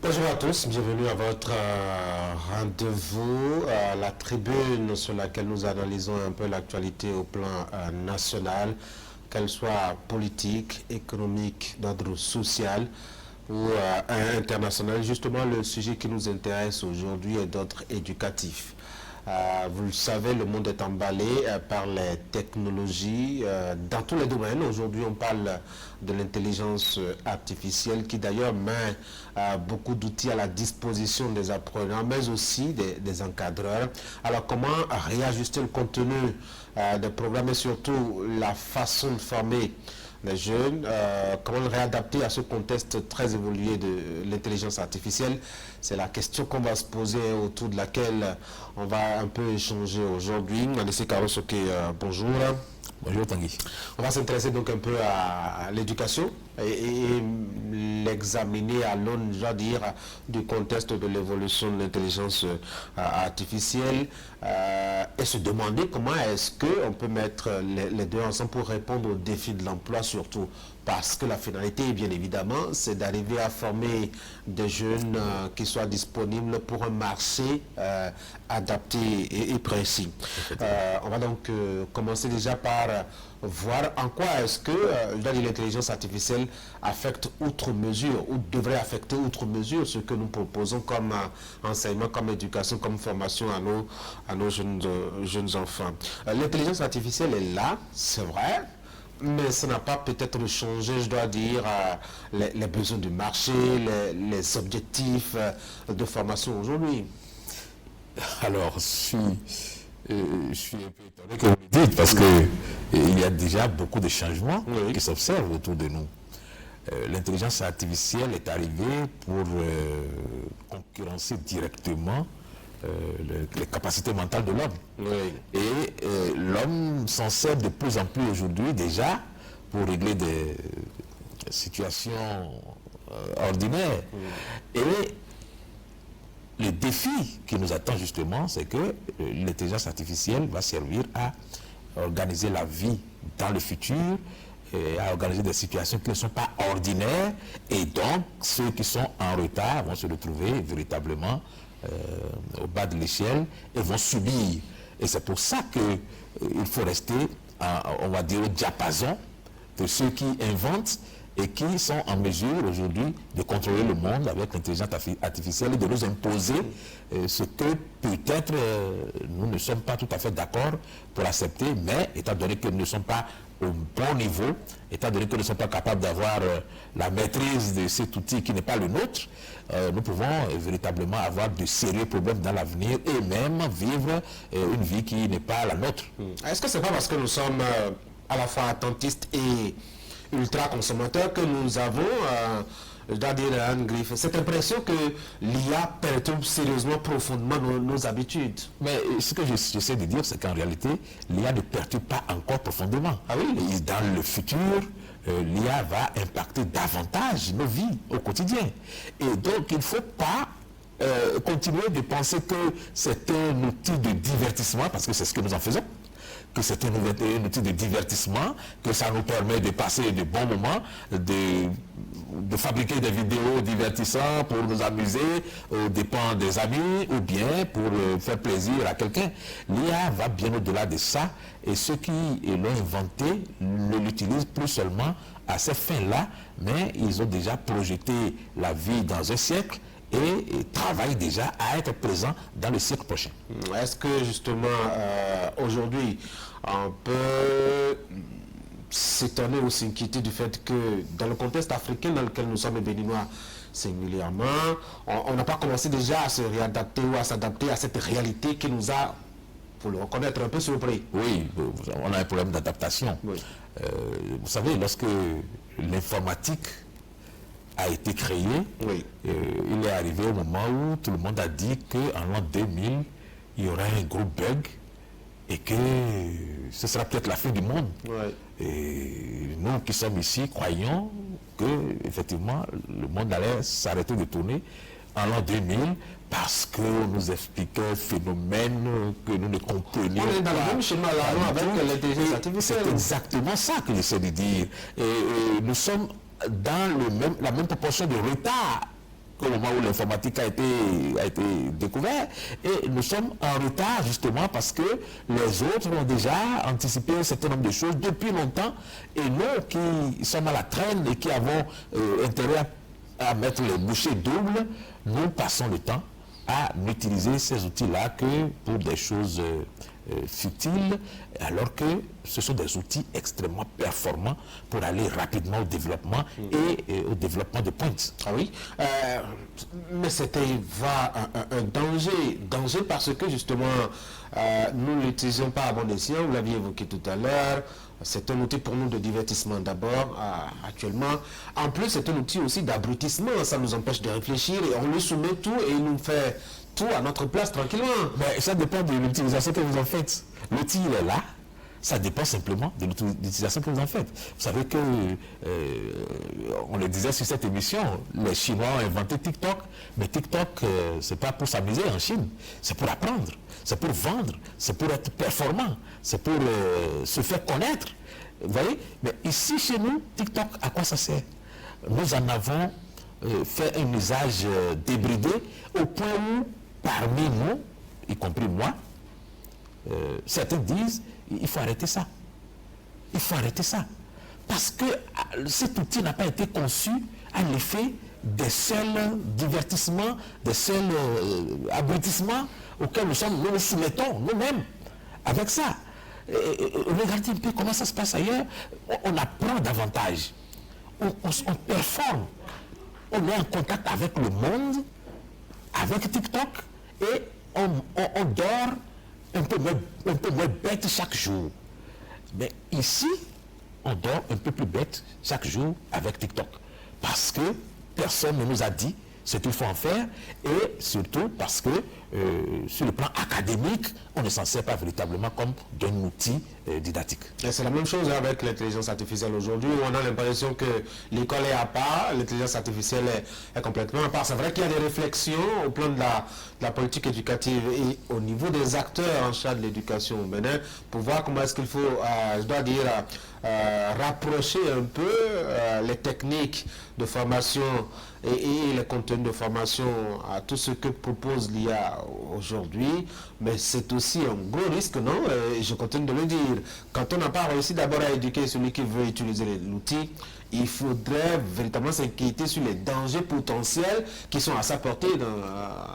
Bonjour à tous, bienvenue à votre rendez-vous, la tribune sur laquelle nous analysons un peu l'actualité au plan national, qu'elle soit politique, économique, d'ordre social ou international. Justement, le sujet qui nous intéresse aujourd'hui est d'ordre éducatif. Vous le savez, le monde est emballé par les technologies dans tous les domaines. Aujourd'hui, on parle de l'intelligence artificielle qui d'ailleurs met beaucoup d'outils à la disposition des apprenants, mais aussi des encadreurs. Alors, comment réajuster le contenu des programmes et surtout la façon de former les jeunes, comment le réadapter à ce contexte très évolué de l'intelligence artificielle? C'est la question qu'on va se poser, autour de laquelle on va un peu échanger aujourd'hui. Alessi Karosoke, bonjour. Bonjour Tanguy. On va s'intéresser donc un peu à l'éducation et l'examiner à l'aune, je dois dire, du contexte de l'évolution de l'intelligence artificielle et se demander comment est-ce qu'on peut mettre les deux ensemble pour répondre aux défis de l'emploi surtout. Parce que la finalité, bien évidemment, c'est d'arriver à former des jeunes qui soient disponibles pour un marché adapté et précis. On va donc commencer déjà par voir en quoi est-ce que l'intelligence artificielle affecte outre mesure ou devrait affecter outre mesure ce que nous proposons comme enseignement, comme éducation, comme formation à nos jeunes enfants. L'intelligence artificielle est là, c'est vrai. Mais ça n'a pas peut-être changé, je dois dire, les besoins du marché, les objectifs de formation aujourd'hui. Alors, je suis un peu étonné que vous le dites, parce qu'il y a déjà beaucoup de changements qui s'observent autour de nous. L'intelligence artificielle est arrivée pour concurrencer directement les capacités mentales de l'homme. Et l'homme s'en sert de plus en plus aujourd'hui déjà pour régler des situations ordinaires. Et le défi qui nous attend justement, c'est que l'intelligence artificielle va servir à organiser la vie dans le futur, et à organiser des situations qui ne sont pas ordinaires, et donc ceux qui sont en retard vont se retrouver véritablement au bas de l'échelle et vont subir. Et c'est pour ça qu'il faut rester, on va dire, au diapason de ceux qui inventent et qui sont en mesure aujourd'hui de contrôler le monde avec l'intelligence artificielle et de nous imposer ce que peut-être nous ne sommes pas tout à fait d'accord pour accepter, mais étant donné que nous ne sommes pas au bon niveau, étant donné que nous ne sommes pas capables d'avoir la maîtrise de cet outil qui n'est pas le nôtre, nous pouvons véritablement avoir de sérieux problèmes dans l'avenir et même vivre une vie qui n'est pas la nôtre. Est-ce que ce n'est pas parce que nous sommes à la fois attentistes et ultra consommateurs que nous avons, je dois dire, Anne Griffe, cette impression que l'IA perturbe sérieusement, profondément nos habitudes? Mais ce que j'essaie de dire, c'est qu'en réalité, l'IA ne perturbe pas encore profondément. Ah oui? Et dans le futur, l'IA va impacter davantage nos vies au quotidien. Et donc, il ne faut pas continuer de penser que c'est un outil de divertissement, parce que c'est ce que nous en faisons, que c'est un outil de divertissement, que ça nous permet de passer de bons moments, de fabriquer des vidéos divertissantes pour nous amuser aux dépens des amis ou bien pour faire plaisir à quelqu'un. L'IA va bien au-delà de ça, et ceux qui l'ont inventé ne l'utilisent plus seulement à ces fins-là, mais ils ont déjà projeté la vie dans un siècle et travaille déjà à être présent dans le siècle prochain. Est-ce que justement aujourd'hui on peut s'étonner ou s'inquiéter du fait que dans le contexte africain dans lequel nous sommes, béninois singulièrement, on n'a pas commencé déjà à se réadapter ou à s'adapter à cette réalité qui nous a, pour le reconnaître, un peu surpris? Oui, on a un problème d'adaptation. Oui. Vous savez, lorsque l'informatique a été créé, il est arrivé au moment où tout le monde a dit qu'en l'an 2000, il y aurait un gros bug et que ce sera peut-être la fin du monde. Et nous qui sommes ici croyons que effectivement le monde allait s'arrêter de tourner en l'an 2000 parce qu'on nous expliquait un phénomène que nous ne comprenions pas. On est dans le même schéma là, avec l'intelligence artificielle. C'est exactement ça que j'essaie de dire. Et nous sommes dans la même proportion de retard au moment où l'informatique a été découverte. Et nous sommes en retard justement parce que les autres ont déjà anticipé un certain nombre de choses depuis longtemps. Et nous qui sommes à la traîne et qui avons intérêt à mettre les bouchées doubles, nous passons le temps à n'utiliser ces outils-là que pour des choses futiles, alors que ce sont des outils extrêmement performants pour aller rapidement au développement et au développement de points. Ah oui, mais c'était un danger parce que justement, nous ne l'utilisons pas à bon escient, vous l'aviez évoqué tout à l'heure. C'est un outil pour nous de divertissement d'abord, actuellement. En plus, c'est un outil aussi d'abrutissement. Ça nous empêche de réfléchir et on lui soumet tout et il nous fait tout à notre place tranquillement. Mais ça dépend de l'utilisation que vous en faites. L'outil, il est là. Ça dépend simplement de l'utilisation que vous en faites. Vous savez que, on le disait sur cette émission, les Chinois ont inventé TikTok. Mais TikTok, c'est pas pour s'amuser en Chine. C'est pour apprendre. C'est pour vendre. C'est pour être performant. C'est pour se faire connaître. Vous voyez? Mais ici, chez nous, TikTok, à quoi ça sert? Nous en avons fait un usage débridé au point où, parmi nous, y compris moi, certains disent il faut arrêter ça. Il faut arrêter ça. Parce que cet outil n'a pas été conçu à l'effet des seuls divertissements, des seuls abrutissements auxquels nous nous soumettons nous-mêmes avec ça. Regardez un peu comment ça se passe ailleurs. On apprend davantage. On performe. On est en contact avec le monde, avec TikTok, et on dort un peu moins bête chaque jour. Mais ici, on dort un peu plus bête chaque jour avec TikTok. Parce que personne ne nous a dit ce qu'il faut en faire, et surtout parce que sur le plan académique, on ne s'en sert pas véritablement comme d'un outil didactique. C'est la même chose avec l'intelligence artificielle aujourd'hui, où on a l'impression que l'école est à part, l'intelligence artificielle est complètement à part. C'est vrai qu'il y a des réflexions au plan de la politique éducative et au niveau des acteurs en charge de l'éducation au Bénin, pour voir comment est-ce qu'il faut, je dois dire, rapprocher un peu les techniques de formation et les contenus de formation à tout ce que propose l'IA aujourd'hui. Mais c'est aussi un gros risque, non? Et je continue de le dire. Quand on n'a pas réussi d'abord à éduquer celui qui veut utiliser l'outil, il faudrait véritablement s'inquiéter sur les dangers potentiels qui sont à sa portée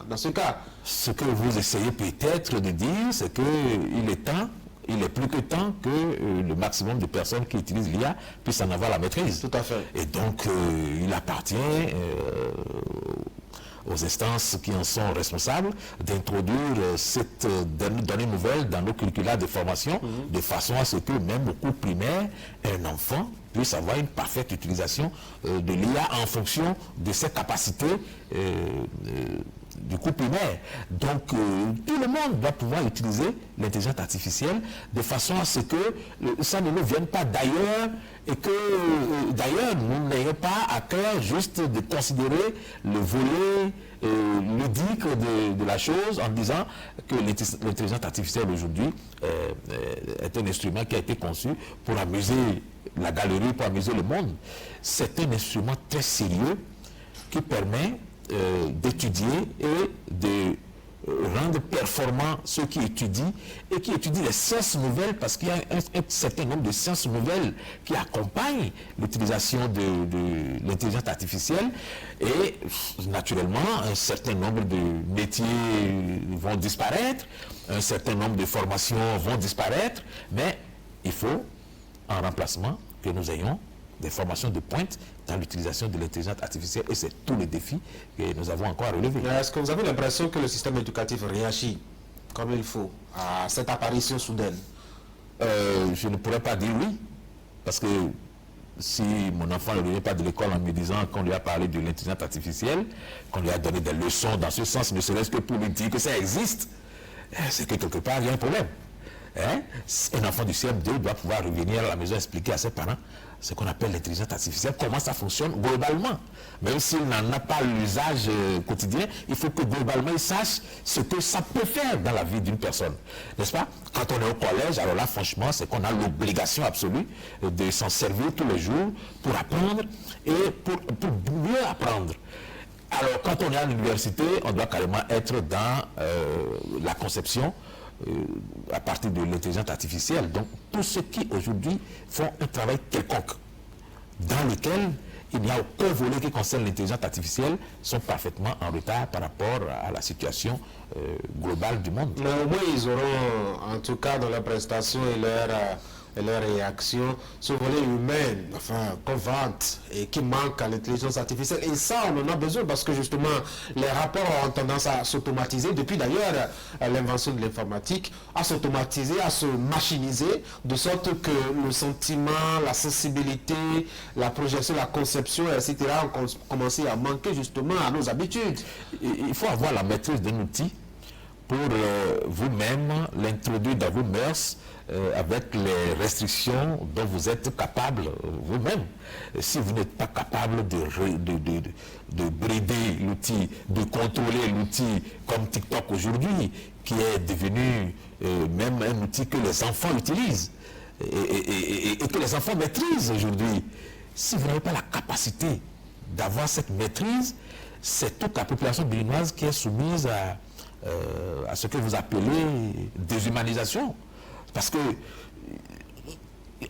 dans ce cas. Ce que vous essayez peut-être de dire, c'est qu'il est temps, il est plus que temps que le maximum de personnes qui utilisent l'IA puissent en avoir la maîtrise. Tout à fait. Et donc, il appartient aux instances qui en sont responsables d'introduire cette donnée nouvelle dans nos curricula de formation, de façon à ce que même au cours primaire, un enfant puisse avoir une parfaite utilisation de l'IA en fonction de ses capacités du cours primaire. Donc, tout le monde doit pouvoir utiliser l'intelligence artificielle de façon à ce que ça ne nous vienne pas d'ailleurs et que d'ailleurs nous n'ayons pas à cœur juste de considérer le volet ludique de la chose en disant que l'intelligence artificielle aujourd'hui est un instrument qui a été conçu pour amuser la galerie, pour amuser le monde. C'est un instrument très sérieux qui permet d'étudier et de rendre performants ceux qui étudient et qui étudient les sciences nouvelles, parce qu'il y a un certain nombre de sciences nouvelles qui accompagnent l'utilisation de l'intelligence artificielle, et naturellement un certain nombre de métiers vont disparaître, un certain nombre de formations vont disparaître, mais il faut en remplacement que nous ayons des formations de pointe dans l'utilisation de l'intelligence artificielle, et c'est tout le défi que nous avons encore à relever. Est-ce que vous avez l'impression que le système éducatif réagit comme il faut à cette apparition soudaine? Je ne pourrais pas dire oui, parce que si mon enfant ne revient pas de l'école en me disant qu'on lui a parlé de l'intelligence artificielle, qu'on lui a donné des leçons dans ce sens, ne serait-ce que pour lui dire que ça existe, c'est que quelque part il y a un problème. Un enfant du CM2 doit pouvoir revenir à la maison et expliquer à ses parents ce qu'on appelle l'intelligence artificielle, comment ça fonctionne globalement. Même s'il n'en a pas l'usage quotidien, il faut que globalement il sache ce que ça peut faire dans la vie d'une personne. N'est-ce pas? Quand on est au collège, alors là franchement, c'est qu'on a l'obligation absolue de s'en servir tous les jours pour apprendre et pour mieux apprendre. Alors, quand on est à l'université, on doit carrément être dans la conception à partir de l'intelligence artificielle. Donc, tous ceux qui aujourd'hui font un travail quelconque dans lequel il n'y a aucun volet qui concerne l'intelligence artificielle sont parfaitement en retard par rapport à la situation globale du monde. Mais au moins, ils auront, en tout cas dans leur prestation et leur réaction, ce volet humain, enfin, qu'on vante et qui manque à l'intelligence artificielle. Et ça, on en a besoin parce que justement, les rapports ont tendance à s'automatiser, depuis d'ailleurs l'invention de l'informatique, à s'automatiser, à se machiniser, de sorte que le sentiment, la sensibilité, la projection, la conception, etc., ont commencé à manquer justement à nos habitudes. Il faut avoir la maîtrise d'un outil pour vous-même l'introduire dans vos mœurs avec les restrictions dont vous êtes capable vous-même. Si vous n'êtes pas capable de brider l'outil, de contrôler l'outil comme TikTok aujourd'hui, qui est devenu même un outil que les enfants utilisent et que les enfants maîtrisent aujourd'hui, si vous n'avez pas la capacité d'avoir cette maîtrise, c'est toute la population béninoise qui est soumise à ce que vous appelez déshumanisation. Parce que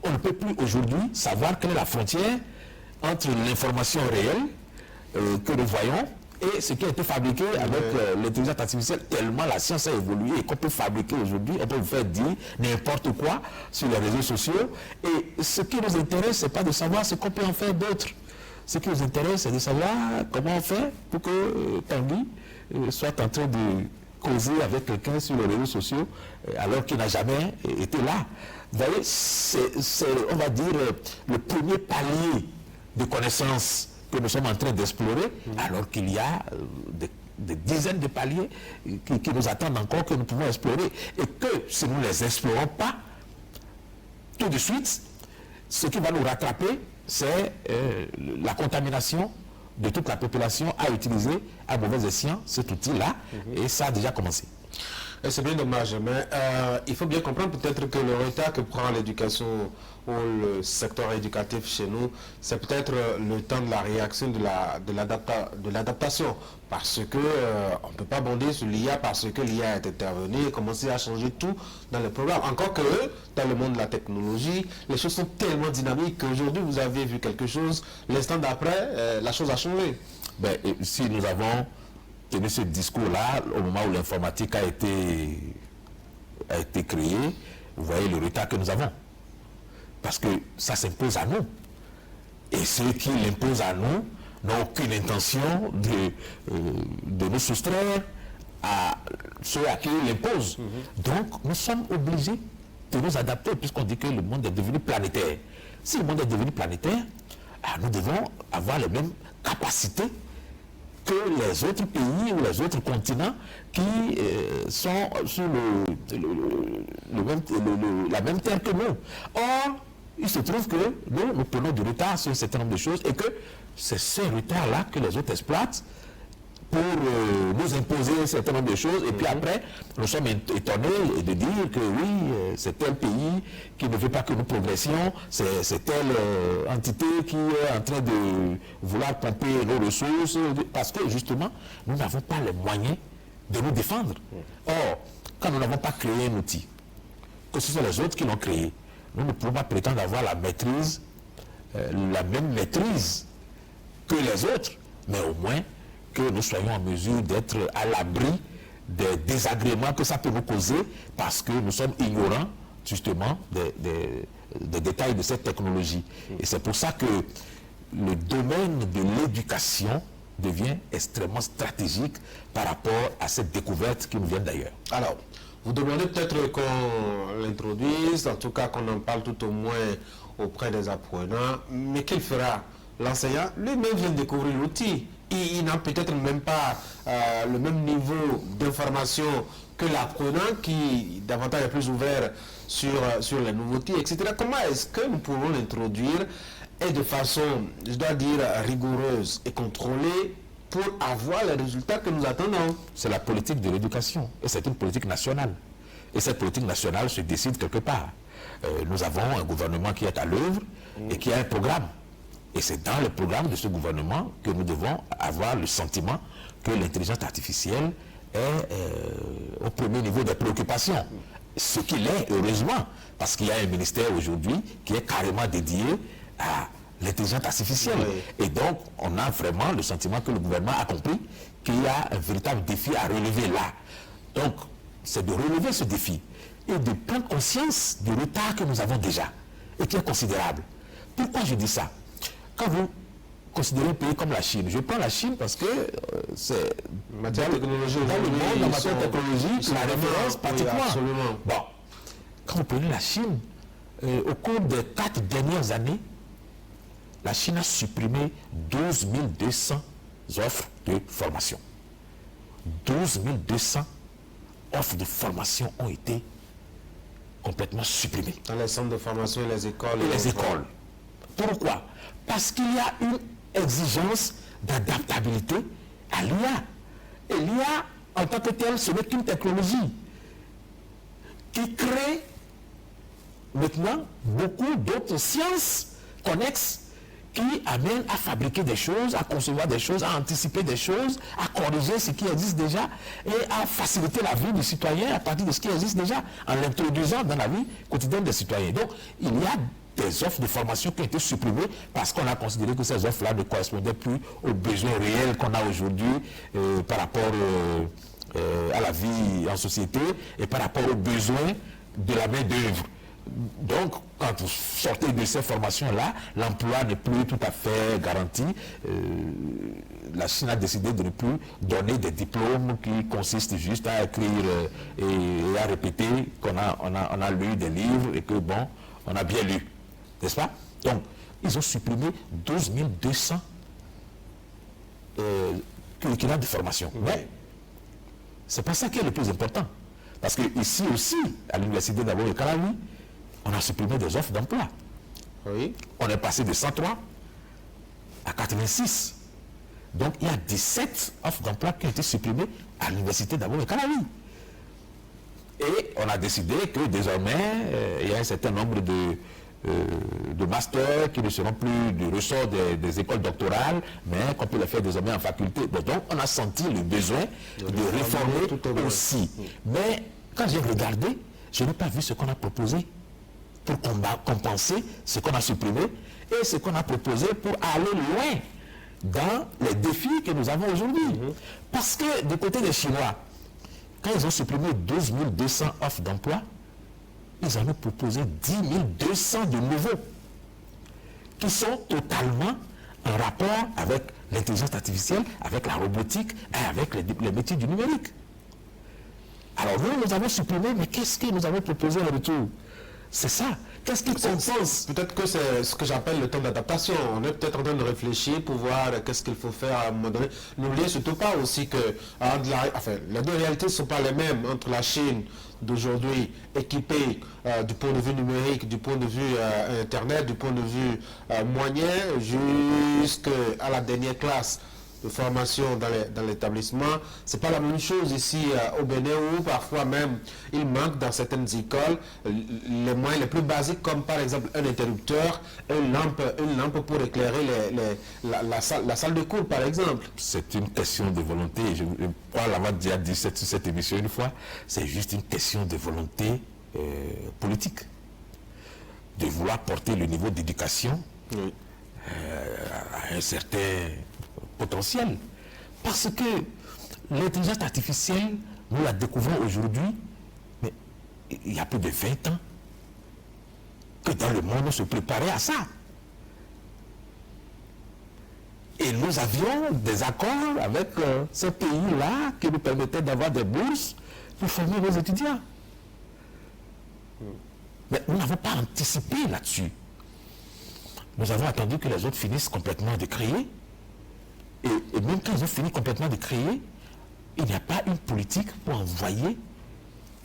on ne peut plus aujourd'hui savoir quelle est la frontière entre l'information réelle que nous voyons et ce qui a été fabriqué avec l'intelligence artificielle, tellement la science a évolué et qu'on peut fabriquer aujourd'hui, on peut vous faire dire n'importe quoi sur les réseaux sociaux. Et ce qui nous intéresse, ce n'est pas de savoir ce qu'on peut en faire d'autre. Ce qui nous intéresse, c'est de savoir comment on fait pour que Tanguy soit en train de causer avec quelqu'un sur les réseaux sociaux alors qu'il n'a jamais été là. Vous voyez, c'est, on va dire, le premier palier de connaissances que nous sommes en train d'explorer, alors qu'il y a des dizaines de paliers qui nous attendent encore, que nous pouvons explorer, et que si nous ne les explorons pas, tout de suite, ce qui va nous rattraper, c'est la contamination de toute la population à utiliser à mauvais escient cet outil-là, et ça a déjà commencé. Et c'est bien dommage, mais il faut bien comprendre peut-être que le retard que prend l'éducation ou le secteur éducatif chez nous, c'est peut-être le temps de la réaction de l'adaptation. Parce que on ne peut pas bondir sur l'IA parce que l'IA est intervenue et commencer à changer tout dans le programme. Encore que dans le monde de la technologie, les choses sont tellement dynamiques qu'aujourd'hui vous avez vu quelque chose, l'instant d'après, la chose a changé. Ben, si nous avons tenu ce discours-là au moment où l'informatique a été créée, vous voyez le retard que nous avons. Parce que ça s'impose à nous. Et ceux qui l'imposent à nous n'ont aucune intention de nous soustraire à ceux à qui ils l'imposent. Donc nous sommes obligés de nous adapter puisqu'on dit que le monde est devenu planétaire. Si le monde est devenu planétaire, nous devons avoir les mêmes capacités que les autres pays ou les autres continents qui sont sur la même terre que nous. Or, il se trouve que nous prenons du retard sur un certain nombre de choses et que c'est ces retards-là que les autres exploitent pour nous imposer un certain nombre de choses. Et puis après, nous sommes étonnés de dire que oui, c'est tel pays qui ne veut pas que nous progressions, c'est telle entité qui est en train de vouloir pomper nos ressources, parce que justement, nous n'avons pas les moyens de nous défendre. Or, quand nous n'avons pas créé un outil, que ce soit les autres qui l'ont créé, nous ne pouvons pas prétendre avoir la maîtrise, la même maîtrise que les autres, mais au moins que nous soyons en mesure d'être à l'abri des désagréments que ça peut nous causer parce que nous sommes ignorants justement des détails de cette technologie. Et c'est pour ça que le domaine de l'éducation devient extrêmement stratégique par rapport à cette découverte qui nous vient d'ailleurs. Alors, vous demandez peut-être qu'on l'introduise, en tout cas qu'on en parle tout au moins auprès des apprenants, mais qu'il fera l'enseignant? Lui-même vient de découvrir l'outil. Il n'a peut-être même pas le même niveau d'information que l'apprenant qui davantage est plus ouvert sur les nouveautés, etc. Comment est-ce que nous pouvons l'introduire et de façon, je dois dire, rigoureuse et contrôlée pour avoir les résultats que nous attendons? C'est la politique de l'éducation et c'est une politique nationale. Et cette politique nationale se décide quelque part. Nous avons un gouvernement qui est à l'œuvre et qui a un programme. Et c'est dans le programme de ce gouvernement que nous devons avoir le sentiment que l'intelligence artificielle est au premier niveau des préoccupations. Ce qu'il est, heureusement, parce qu'il y a un ministère aujourd'hui qui est carrément dédié à l'intelligence artificielle. Oui. Et donc, on a vraiment le sentiment que le gouvernement a compris qu'il y a un véritable défi à relever là. Donc, c'est de relever ce défi et de prendre conscience du retard que nous avons déjà et qui est considérable. Pourquoi je dis ça? Quand vous considérez un pays comme la Chine, je prends la Chine parce que c'est dans le monde, en matière technologique, la référence pratiquement. Absolument. Bon, quand vous prenez la Chine, au cours des 4 dernières années, la Chine a supprimé 12 200 offres de formation. 12 200 offres de formation ont été complètement supprimées. Dans les centres de formation et les écoles. Et les écoles. Pourquoi? Parce qu'il y a une exigence d'adaptabilité à l'IA. Et l'IA, en tant que telle, ce n'est qu'une technologie qui crée maintenant beaucoup d'autres sciences connexes qui amènent à fabriquer des choses, à concevoir des choses, à anticiper des choses, à corriger ce qui existe déjà et à faciliter la vie du citoyen à partir de ce qui existe déjà, en l'introduisant dans la vie quotidienne des citoyens. Donc, il y a des offres de formation qui ont été supprimées parce qu'on a considéré que ces offres-là ne correspondaient plus aux besoins réels qu'on a aujourd'hui par rapport à la vie en société et par rapport aux besoins de la main-d'œuvre. Donc, quand vous sortez de ces formations-là, l'emploi n'est plus tout à fait garanti. La Chine a décidé de ne plus donner des diplômes qui consistent juste à écrire et à répéter qu'on a lu des livres et que, bon, on a bien lu. N'est-ce pas? Donc, ils ont supprimé 12 200 curricula de formation. Oui. Mais c'est pas ça qui est le plus important. Parce que ici aussi, à l'université d'Abo de Calavi, on a supprimé des offres d'emploi. Oui. On est passé de 103 à 86. Donc, il y a 17 offres d'emploi qui ont été supprimées à l'université d'Abo de Calavi. Et on a décidé que désormais, il y a un certain nombre de masters qui ne seront plus du ressort des écoles doctorales, mais qu'on peut les faire désormais en faculté. Donc, on a senti le besoin de réformer aussi. Mais quand j'ai regardé, je n'ai pas vu ce qu'on a proposé pour compenser ce qu'on a supprimé et ce qu'on a proposé pour aller loin dans les défis que nous avons aujourd'hui. Parce que du côté des Chinois, quand ils ont supprimé 12 200 offres d'emploi, ils en ont proposé 10 200 de nouveaux qui sont totalement en rapport avec l'intelligence artificielle, avec la robotique et avec les métiers du numérique. Alors nous avons supprimé, mais qu'est-ce que nous avons proposé en retour? C'est ça. Qu'est-ce qui compense? Peut-être que c'est ce que j'appelle le temps d'adaptation. On est peut-être en train de réfléchir pour voir qu'est-ce qu'il faut faire à un moment donné. N'oubliez surtout pas aussi que les deux réalités ne sont pas les mêmes entre la Chine d'aujourd'hui équipée du point de vue numérique, du point de vue Internet, du point de vue moyen, jusqu'à la dernière classe de formation dans l'établissement. C'est pas la même chose ici au Bénin où parfois même il manque dans certaines écoles les moyens les plus basiques comme par exemple un interrupteur, une lampe pour éclairer la salle de cours par exemple. C'est une question de volonté. Je crois l'avoir déjà dit sur cette émission une fois. C'est juste une question de volonté politique. De vouloir porter le niveau d'éducation à un certain potentiel. Parce que l'intelligence artificielle, nous la découvrons aujourd'hui, mais il y a plus de 20 ans que dans le monde on se préparait à ça. Et nous avions des accords avec ces pays-là qui nous permettaient d'avoir des bourses pour former nos étudiants. Mais nous n'avons pas anticipé là-dessus. Nous avons attendu que les autres finissent complètement de créer. Et même quand ils ont fini complètement de créer, il n'y a pas une politique pour envoyer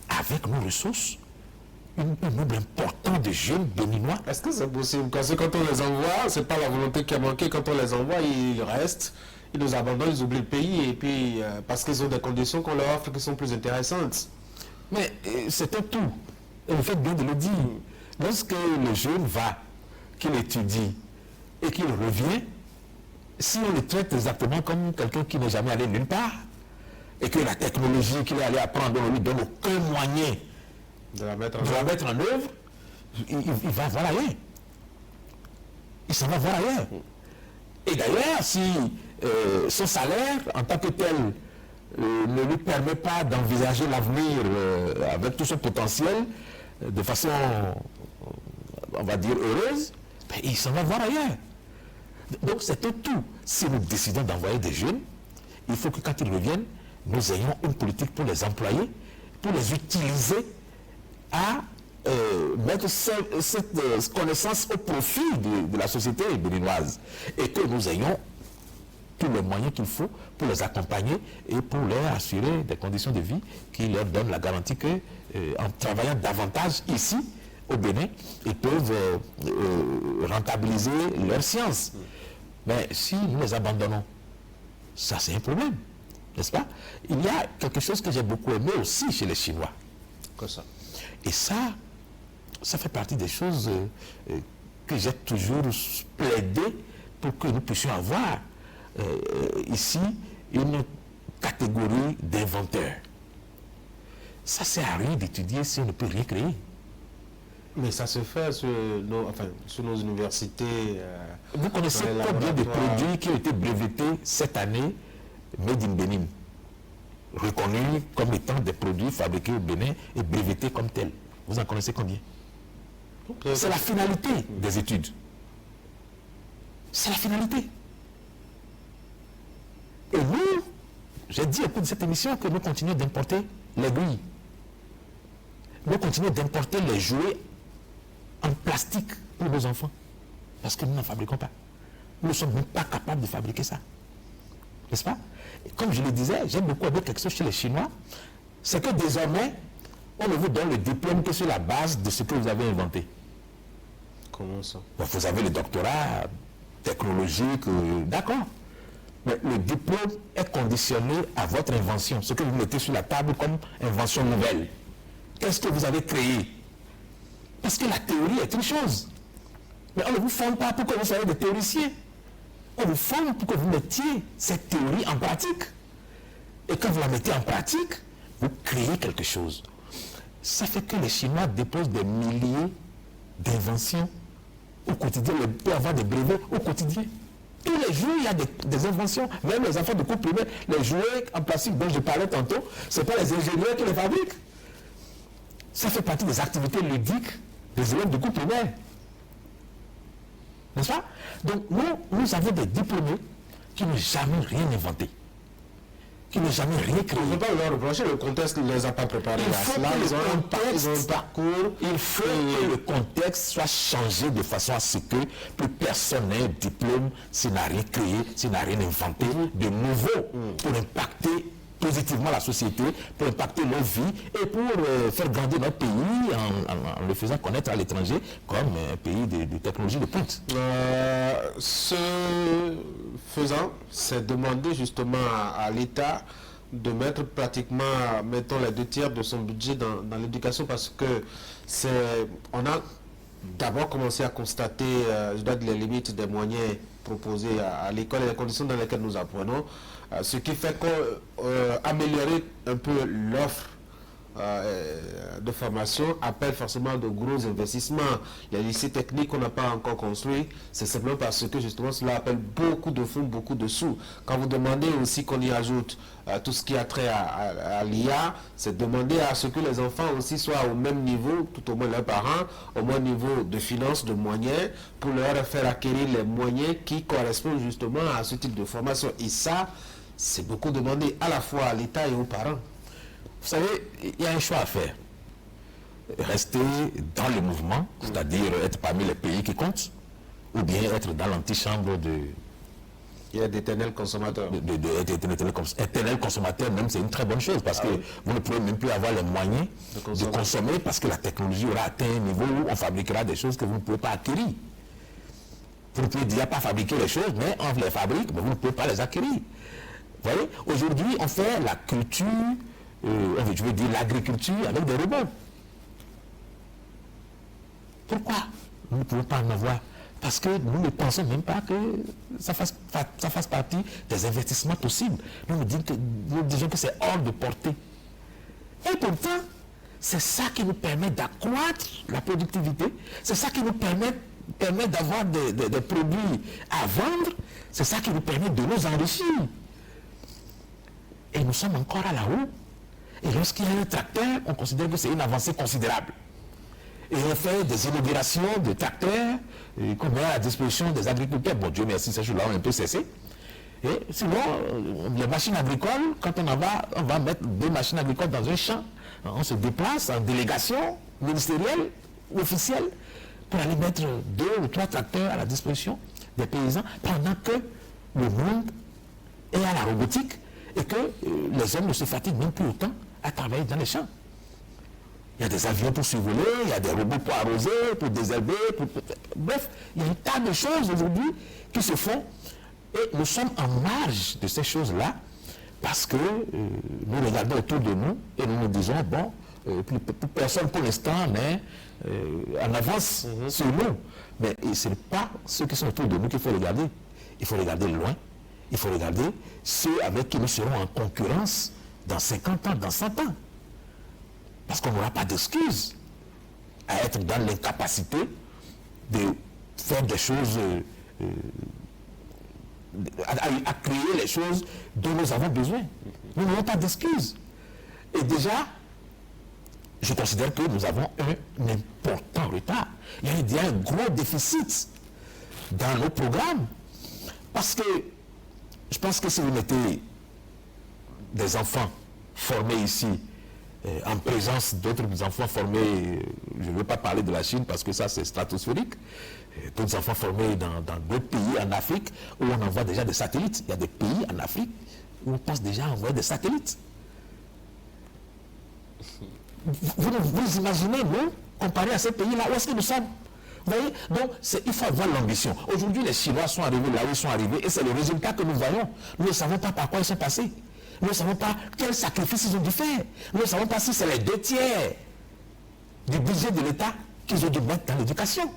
avec nos ressources un nombre important de jeunes béninois. Est-ce que c'est possible? Parce que quand on les envoie, c'est pas la volonté qui a manqué. Quand on les envoie, ils restent, ils nous abandonnent, ils oublient le pays. Et puis, parce qu'ils ont des conditions qu'on leur offre qui sont plus intéressantes. Mais c'est un tout. Et vous faites bien de le dire. Lorsque le jeune va, qu'il étudie, et qu'il revient, si on le traite exactement comme quelqu'un qui n'est jamais allé nulle part, et que la technologie qu'il est allé apprendre, on ne lui donne aucun moyen de la mettre en œuvre, il va voir ailleurs. Il s'en va voir ailleurs. Et d'ailleurs, si son salaire, en tant que tel, ne lui permet pas d'envisager l'avenir avec tout son potentiel, de façon, on va dire, heureuse, ben, il s'en va voir ailleurs. Donc c'est un tout. Si nous décidons d'envoyer des jeunes, il faut que quand ils reviennent, nous ayons une politique pour les employer, pour les utiliser à mettre cette connaissance au profit de la société béninoise. Et que nous ayons tous les moyens qu'il faut pour les accompagner et pour leur assurer des conditions de vie qui leur donnent la garantie que, en travaillant davantage ici, au Bénin, ils peuvent rentabiliser leur science. Mais si nous les abandonnons, ça c'est un problème, n'est-ce pas? Il y a quelque chose que j'ai beaucoup aimé aussi chez les Chinois. Comme ça. Et ça fait partie des choses que j'ai toujours plaidé pour que nous puissions avoir ici une catégorie d'inventeurs. Ça ne sert à rien d'étudier si on ne peut rien créer. Mais ça se fait sur nos universités. Vous connaissez combien de produits qui ont été brevetés cette année, Made in Benin, reconnus comme étant des produits fabriqués au Bénin et brevetés comme tels? Vous en connaissez combien? C'est la finalité des études. C'est la finalité. Et nous, j'ai dit au cours de cette émission que nous continuons d'importer l'aiguille. Nous continuons d'importer les jouets en plastique pour nos enfants. Parce que nous n'en fabriquons pas. Nous ne sommes même pas capables de fabriquer ça. N'est-ce pas? Et comme je le disais, j'aime beaucoup avec quelque chose chez les Chinois, c'est que désormais, on ne vous donne le diplôme que sur la base de ce que vous avez inventé. Comment ça? Bon, vous avez le doctorat technologique, d'accord. Mais le diplôme est conditionné à votre invention, ce que vous mettez sur la table comme invention nouvelle. Qu'est-ce que vous avez créé? Parce que la théorie est une chose. Mais on ne vous forme pas pour que vous soyez des théoriciens. On vous forme pour que vous mettiez cette théorie en pratique. Et quand vous la mettez en pratique, vous créez quelque chose. Ça fait que les Chinois déposent des milliers d'inventions au quotidien. Ils peuvent avoir des brevets au quotidien. Tous les jours, il y a des inventions. Même les enfants de cours primaire, les jouets en plastique dont je parlais tantôt, ce n'est pas les ingénieurs qui les fabriquent. Ça fait partie des activités ludiques des élèves de cours primaire. N'est-ce pas? Donc nous avons des diplômés qui n'ont jamais rien inventé, qui n'ont jamais rien créé. On ne peut pas leur reprocher, le contexte ne les a pas préparés à cela. Ils ont un parcours. Il faut que le contexte soit changé de façon à ce que plus personne n'ait un diplôme s'il n'a rien créé, s'il n'a rien inventé de nouveau pour impacter positivement la société, pour impacter nos vies et pour faire grandir notre pays en le faisant connaître à l'étranger comme un pays de technologie de pointe. Ce faisant, c'est demander justement à l'État de mettre pratiquement, mettons, les 2/3 de son budget dans l'éducation, parce que on a d'abord commencé à constater, je dois dire, les limites des moyens proposés à l'école et les conditions dans lesquelles nous apprenons, ce qui fait qu'améliorer un peu l'offre de formation appelle forcément de gros investissements. Les lycées techniques qu'on n'a pas encore construits, c'est simplement parce que justement cela appelle beaucoup de fonds, beaucoup de sous. Quand vous demandez aussi qu'on y ajoute tout ce qui a trait à l'IA, c'est demander à ce que les enfants aussi soient au même niveau, tout au moins leurs parents, au même niveau de finances, de moyens, pour leur faire acquérir les moyens qui correspondent justement à ce type de formation. Et ça, c'est beaucoup demandé à la fois à l'État et aux parents. Vous savez, il y a un choix à faire. Rester dans le mouvement, c'est-à-dire être parmi les pays qui comptent, ou bien être dans l'antichambre Il y a d'éternels consommateurs. Éternel consommateur, même, c'est une très bonne chose, parce que vous ne pouvez même plus avoir les moyens de consommer, parce que la technologie aura atteint un niveau où on fabriquera des choses que vous ne pouvez pas acquérir. Vous ne pouvez déjà pas fabriquer les choses, mais on les fabrique, mais vous ne pouvez pas les acquérir. Vous voyez, aujourd'hui, on fait la culture, je veux dire l'agriculture avec des robots. Pourquoi nous ne pouvons pas en avoir Parce que nous ne pensons même pas que ça fasse partie des investissements possibles. Nous disons que c'est hors de portée. Et pourtant, c'est ça qui nous permet d'accroître la productivité, c'est ça qui nous permet d'avoir des produits à vendre, c'est ça qui nous permet de nous enrichir. Et nous sommes encore à la roue. Et lorsqu'il y a un tracteur, on considère que c'est une avancée considérable. Et on fait des inaugurations de tracteurs qu'on met à la disposition des agriculteurs. Bon, Dieu merci, ces choses-là ont un peu cessé. Et sinon, les machines agricoles, quand on va mettre 2 machines agricoles dans un champ, on se déplace en délégation ministérielle ou officielle pour aller mettre 2 ou 3 tracteurs à la disposition des paysans pendant que le monde est à la robotique et que les hommes ne se fatiguent même plus autant à travailler dans les champs. Il y a des avions pour survoler, il y a des robots pour arroser, pour désherber, bref, il y a un tas de choses aujourd'hui qui se font et nous sommes en marge de ces choses-là parce que nous regardons autour de nous et nous nous disons, bon, plus personne pour l'instant n'est en avance sur nous. Mais ce n'est pas ceux qui sont autour de nous qu'il faut regarder. Il faut regarder loin. Il faut regarder ceux avec qui nous serons en concurrence dans 50 ans, dans 100 ans. Parce qu'on n'aura pas d'excuse à être dans l'incapacité de faire des choses, à créer les choses dont nous avons besoin. Nous n'avons pas d'excuse. Et déjà, je considère que nous avons un important retard. Il y a un gros déficit dans nos programmes. Parce que je pense que si vous mettez des enfants formés ici, en présence d'autres enfants formés, je ne veux pas parler de la Chine parce que ça c'est stratosphérique, d'autres enfants formés dans d'autres pays en Afrique où on envoie déjà des satellites. Il y a des pays en Afrique où on pense déjà à envoyer des satellites. Vous imaginez, nous, comparé à ces pays-là, où est-ce que nous sommes? Vous voyez? Donc, il faut avoir l'ambition. Aujourd'hui, les Chinois sont arrivés là où ils sont arrivés et c'est le résultat que nous voyons. Nous ne savons pas par quoi ils sont passés. Nous ne savons pas quels sacrifices ils ont dû faire. Nous ne savons pas si c'est les 2 tiers du budget de l'État qu'ils ont dû mettre dans l'éducation.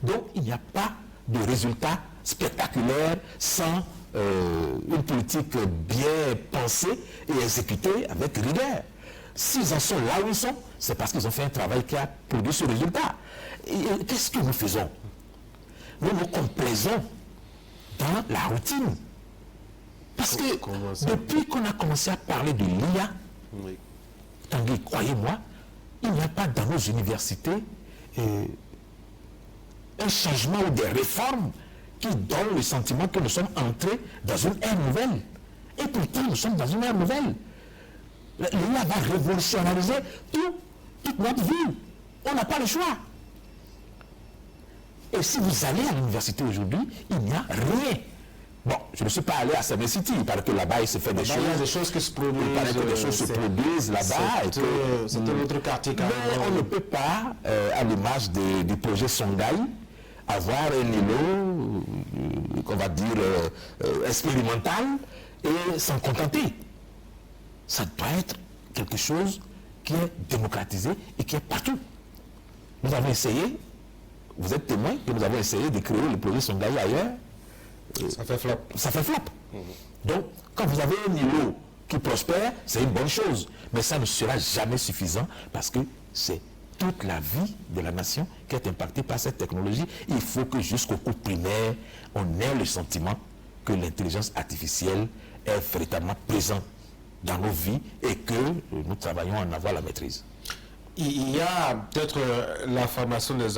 Donc, il n'y a pas de résultat spectaculaire sans une politique bien pensée et exécutée avec rigueur. S'ils en sont là où ils sont, c'est parce qu'ils ont fait un travail qui a produit ce résultat. Et qu'est-ce que nous faisons? Nous nous complaisons dans la routine. Parce que depuis qu'on a commencé à parler de l'IA, Tanguy, croyez-moi, il n'y a pas dans nos universités un changement ou des réformes qui donnent le sentiment que nous sommes entrés dans une ère nouvelle. Et pourtant, nous sommes dans une ère nouvelle. L'IA va révolutionnariser toute notre vie. On n'a pas le choix. Et si vous allez à l'université aujourd'hui, il n'y a rien. Bon, je ne suis pas allé à Summer City, il paraît que là-bas, il se fait des choses. Il y a des choses qui se produisent. Il paraît que des choses se produisent là-bas. C'est un autre quartier quand même. Mais on ne peut pas, à l'image du projet Songhai, avoir un îlot, qu'on va dire, expérimental, et s'en contenter. Ça doit être quelque chose qui est démocratisé et qui est partout. Nous avons essayé, vous êtes témoin que nous avons essayé de créer le projet Songhai ailleurs. Ça fait flop. Ça fait flop. Donc, quand vous avez un îlot qui prospère, c'est une bonne chose. Mais ça ne sera jamais suffisant parce que c'est toute la vie de la nation qui est impactée par cette technologie. Il faut que jusqu'au cours primaire, on ait le sentiment que l'intelligence artificielle est véritablement présente dans nos vies et que nous travaillons à en avoir la maîtrise. Il y a peut-être la formation des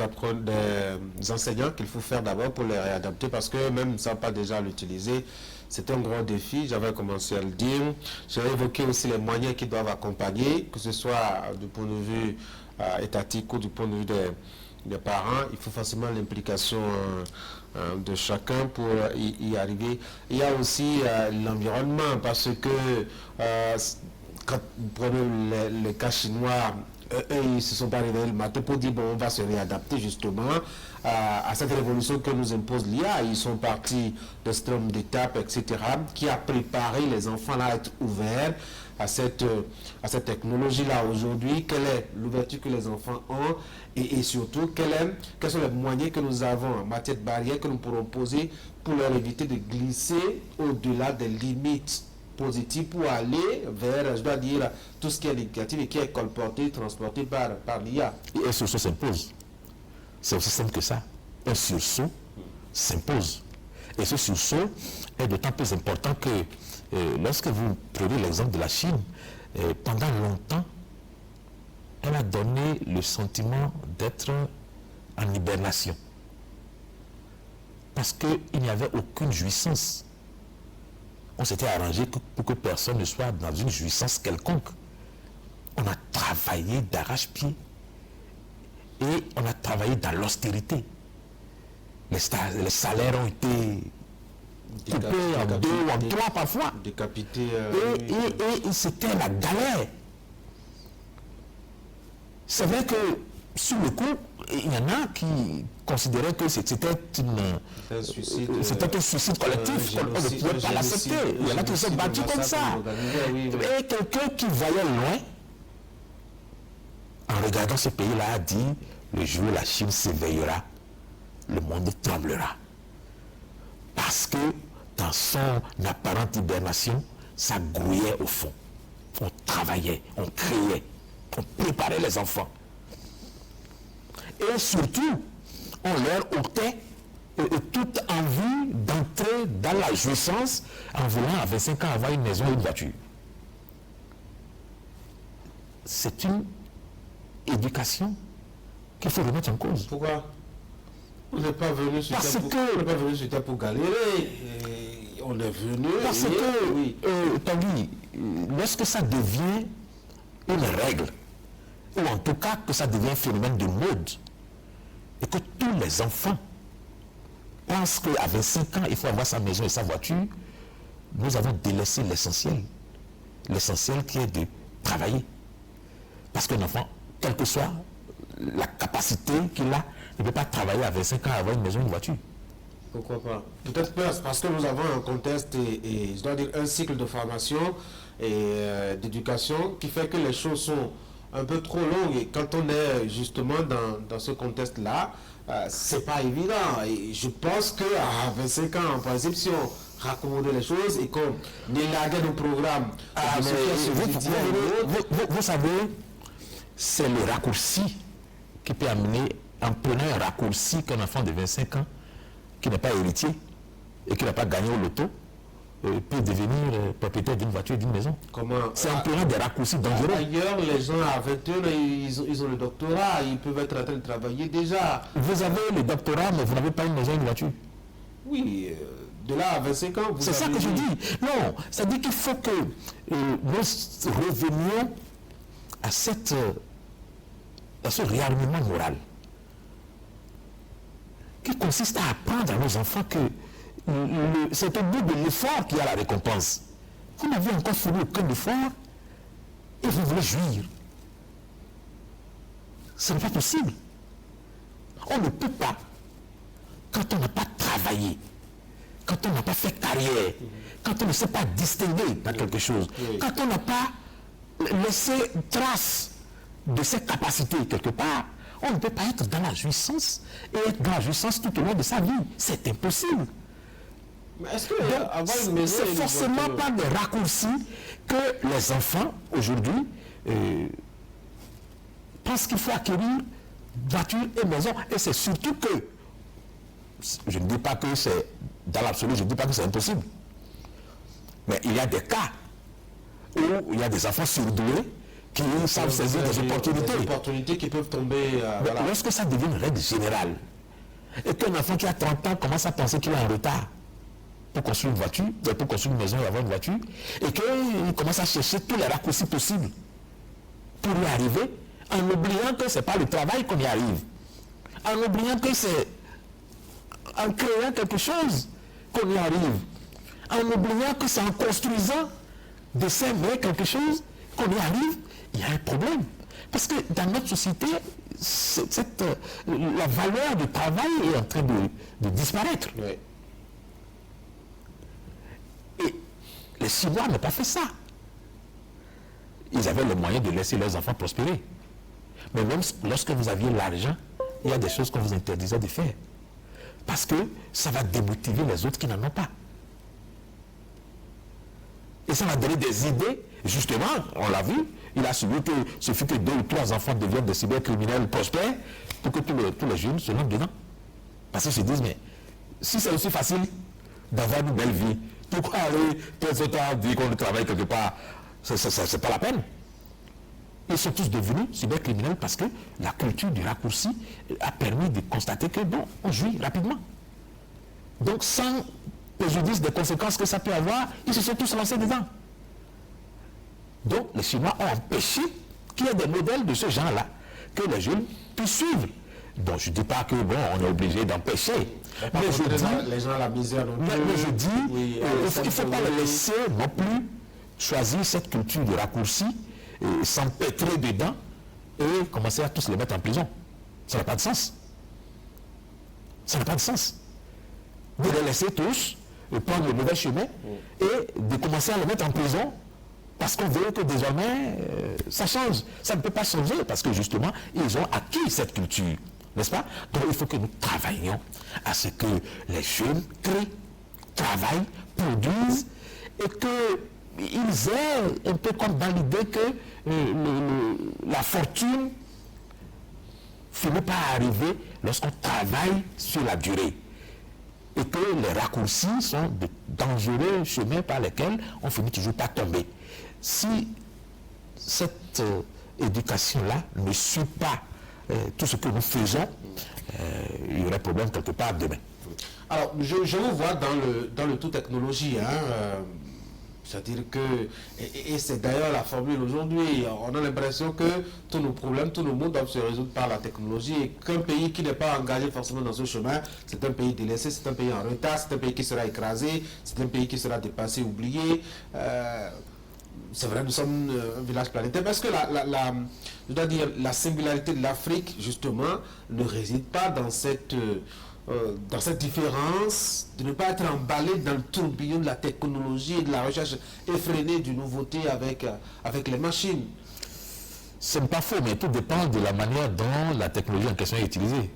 enseignants qu'il faut faire d'abord pour les réadapter parce que même ça pas déjà l'utiliser, c'est un gros défi. J'avais commencé à le dire. J'ai évoqué aussi les moyens qui doivent accompagner, que ce soit du point de vue étatique ou du point de vue des parents. Il faut forcément l'implication de chacun pour y arriver. Il y a aussi l'environnement parce que quand vous prenez le cas chinois, ils ne se sont pas réveillés le matin pour dire, bon, on va se réadapter justement à cette révolution que nous impose l'IA. Ils sont partis de cet homme d'étape, etc., qui a préparé les enfants à être ouverts à cette technologie-là aujourd'hui. Quelle est l'ouverture que les enfants ont et surtout, quels sont les moyens que nous avons en matière de barrières que nous pourrons poser pour leur éviter de glisser au-delà des limites positives pour aller vers, je dois dire, tout ce qui est négatif et qui est colporté, transporté par l'IA. Et un sursaut s'impose. C'est aussi simple que ça. Un sursaut s'impose. Et ce sursaut est d'autant plus important que lorsque vous prenez l'exemple de la Chine, pendant longtemps, elle a donné le sentiment d'être en hibernation. Parce qu'il n'y avait aucune jouissance. On s'était arrangé pour que personne ne soit dans une jouissance quelconque. On a travaillé d'arrache-pied. Et on a travaillé dans l'austérité. Les salaires ont été coupés en 2 ou en 3 parfois. Décapités. Et c'était la galère. C'est vrai que sur le coup, il y en a qui considéraient que c'était un suicide collectif, on ne pouvait pas l'accepter. Il y en a qui se sont battus comme ça. Et quelqu'un qui voyait loin, en regardant ce pays-là, a dit, le jour où la Chine s'éveillera, le monde tremblera. Parce que dans son apparente hibernation, ça grouillait au fond. On travaillait, on créait, on préparait les enfants. Et surtout, on leur ôtait toute envie d'entrer dans la jouissance en voulant à 25 ans avoir une maison et une voiture. C'est une éducation qu'il faut remettre en cause. Pourquoi? On n'est pas venu sur terre pour galérer. On est venu. Parce que, Tanguy, lorsque ça devient une règle, ou en tout cas que ça devient un phénomène de mode, et que tous les enfants pensent qu'à 25 ans, il faut avoir sa maison et sa voiture, nous avons délaissé l'essentiel. L'essentiel qui est de travailler. Parce qu'un enfant, quelle que soit la capacité qu'il a, ne peut pas travailler à 25 ans à avoir une maison et une voiture. Pourquoi pas? Peut-être parce que nous avons un contexte et je dois dire un cycle de formation et d'éducation qui fait que les choses sont un peu trop longues et quand on est justement dans ce contexte-là, c'est pas évident. Et je pense qu'à 25 ans, en principe, si on raccommoder les choses et qu'on élargit nos programmes. Vous savez, c'est le raccourci qui peut amener, en prenant un raccourci qu'un enfant de 25 ans, qui n'est pas héritier et qui n'a pas gagné au loto, peut devenir propriétaire d'une voiture et d'une maison. C'est en prenant des raccourcis dangereux. Ailleurs, les gens à 21 ans, ils ont le doctorat, ils peuvent être en train de travailler déjà. Vous avez le doctorat, mais vous n'avez pas une maison et une voiture. Oui, de là à 25 ans, c'est ça que je dis. Non, ça dit qu'il faut que nous revenions à ce réarmement moral qui consiste à apprendre à nos enfants que c'est au bout de l'effort qu'il y a la récompense. Vous n'avez encore fourni aucun effort et vous voulez jouir. Ce n'est pas possible. On ne peut pas, quand on n'a pas travaillé, quand on n'a pas fait carrière, quand on ne s'est pas distinguer dans quelque chose, quand on n'a pas laissé trace de ses capacités quelque part, on ne peut pas être dans la jouissance et être dans la jouissance tout au long de sa vie. C'est impossible. C'est forcément par des raccourcis que les enfants aujourd'hui pensent qu'il faut acquérir voiture et maison. Et c'est surtout que, je ne dis pas que c'est dans l'absolu, je ne dis pas que c'est impossible. Mais il y a des cas où il y a des enfants surdoués qui savent saisir des opportunités. Des opportunités qui peuvent tomber. Voilà. Lorsque ça devient une règle générale, et qu'un enfant qui a 30 ans commence à penser qu'il est en retard pour construire une voiture, pour construire une maison et avoir une voiture, et qu'il commence à chercher tous les raccourcis possibles pour y arriver, en oubliant que ce n'est pas le travail qu'on y arrive, en oubliant que c'est en créant quelque chose qu'on y arrive, en oubliant que c'est en construisant de s'aimer quelque chose qu'on y arrive, il y a un problème. Parce que dans notre société, la valeur du travail est en train de disparaître. Oui. Et les Chinois n'ont pas fait ça. Ils avaient le moyen de laisser leurs enfants prospérer. Mais même lorsque vous aviez l'argent, il y a des choses qu'on vous interdisait de faire. Parce que ça va démotiver les autres qui n'en ont pas. Et ça va donner des idées. Justement, on l'a vu, il a suivi que suffit que 2 ou 3 enfants deviennent des cybercriminels prospères pour que tous les jeunes se lancent dedans. Parce qu'ils se disent, mais si c'est aussi facile d'avoir une belle vie, pourquoi aller tout temps dire qu'on travaille quelque part? C'est pas la peine. Ils sont tous devenus cybercriminels parce que la culture du raccourci a permis de constater que bon, on jouit rapidement. Donc sans préjudice des conséquences que ça peut avoir, ils se sont tous lancés dedans. Donc les Chinois ont empêché qu'il y ait des modèles de ce genre-là que les jeunes puissent suivre. Bon, je ne dis pas que bon, on est obligé d'empêcher. Mais je dis, les gens à la misère. mais je dis, oui, il ne faut pas les laisser non plus choisir cette culture de raccourci, s'empêtrer dedans et commencer à tous les mettre en prison. Ça n'a pas de sens. Ça n'a pas de sens. De les laisser tous prendre le mauvais chemin et de commencer à les mettre en prison parce qu'on veut que désormais ça change. Ça ne peut pas changer parce que justement, ils ont acquis cette culture. N'est-ce pas? Donc il faut que nous travaillions à ce que les jeunes créent, travaillent, produisent et qu'ils aient un peu comme dans l'idée que la fortune finit par arriver lorsqu'on travaille sur la durée. Et que les raccourcis sont de dangereux chemins par lesquels on finit toujours par tomber. Si cette éducation-là ne suit pas tout ce que nous faisons, il y aurait problème quelque part demain. Alors, je vous vois dans le tout technologie, c'est-à-dire que, et c'est d'ailleurs la formule aujourd'hui, on a l'impression que tous nos problèmes, tous nos maux doivent se résoudre par la technologie et qu'un pays qui n'est pas engagé forcément dans ce chemin, c'est un pays délaissé, c'est un pays en retard, c'est un pays qui sera écrasé, c'est un pays qui sera dépassé, oublié. C'est vrai, nous sommes un village planétaire. Parce que je dois dire, la singularité de l'Afrique, justement, ne réside pas dans cette différence de ne pas être emballé dans le tourbillon de la technologie et de la recherche effrénée d'une nouveauté avec les machines. Ce n'est pas faux, mais tout dépend de la manière dont la technologie en question est utilisée.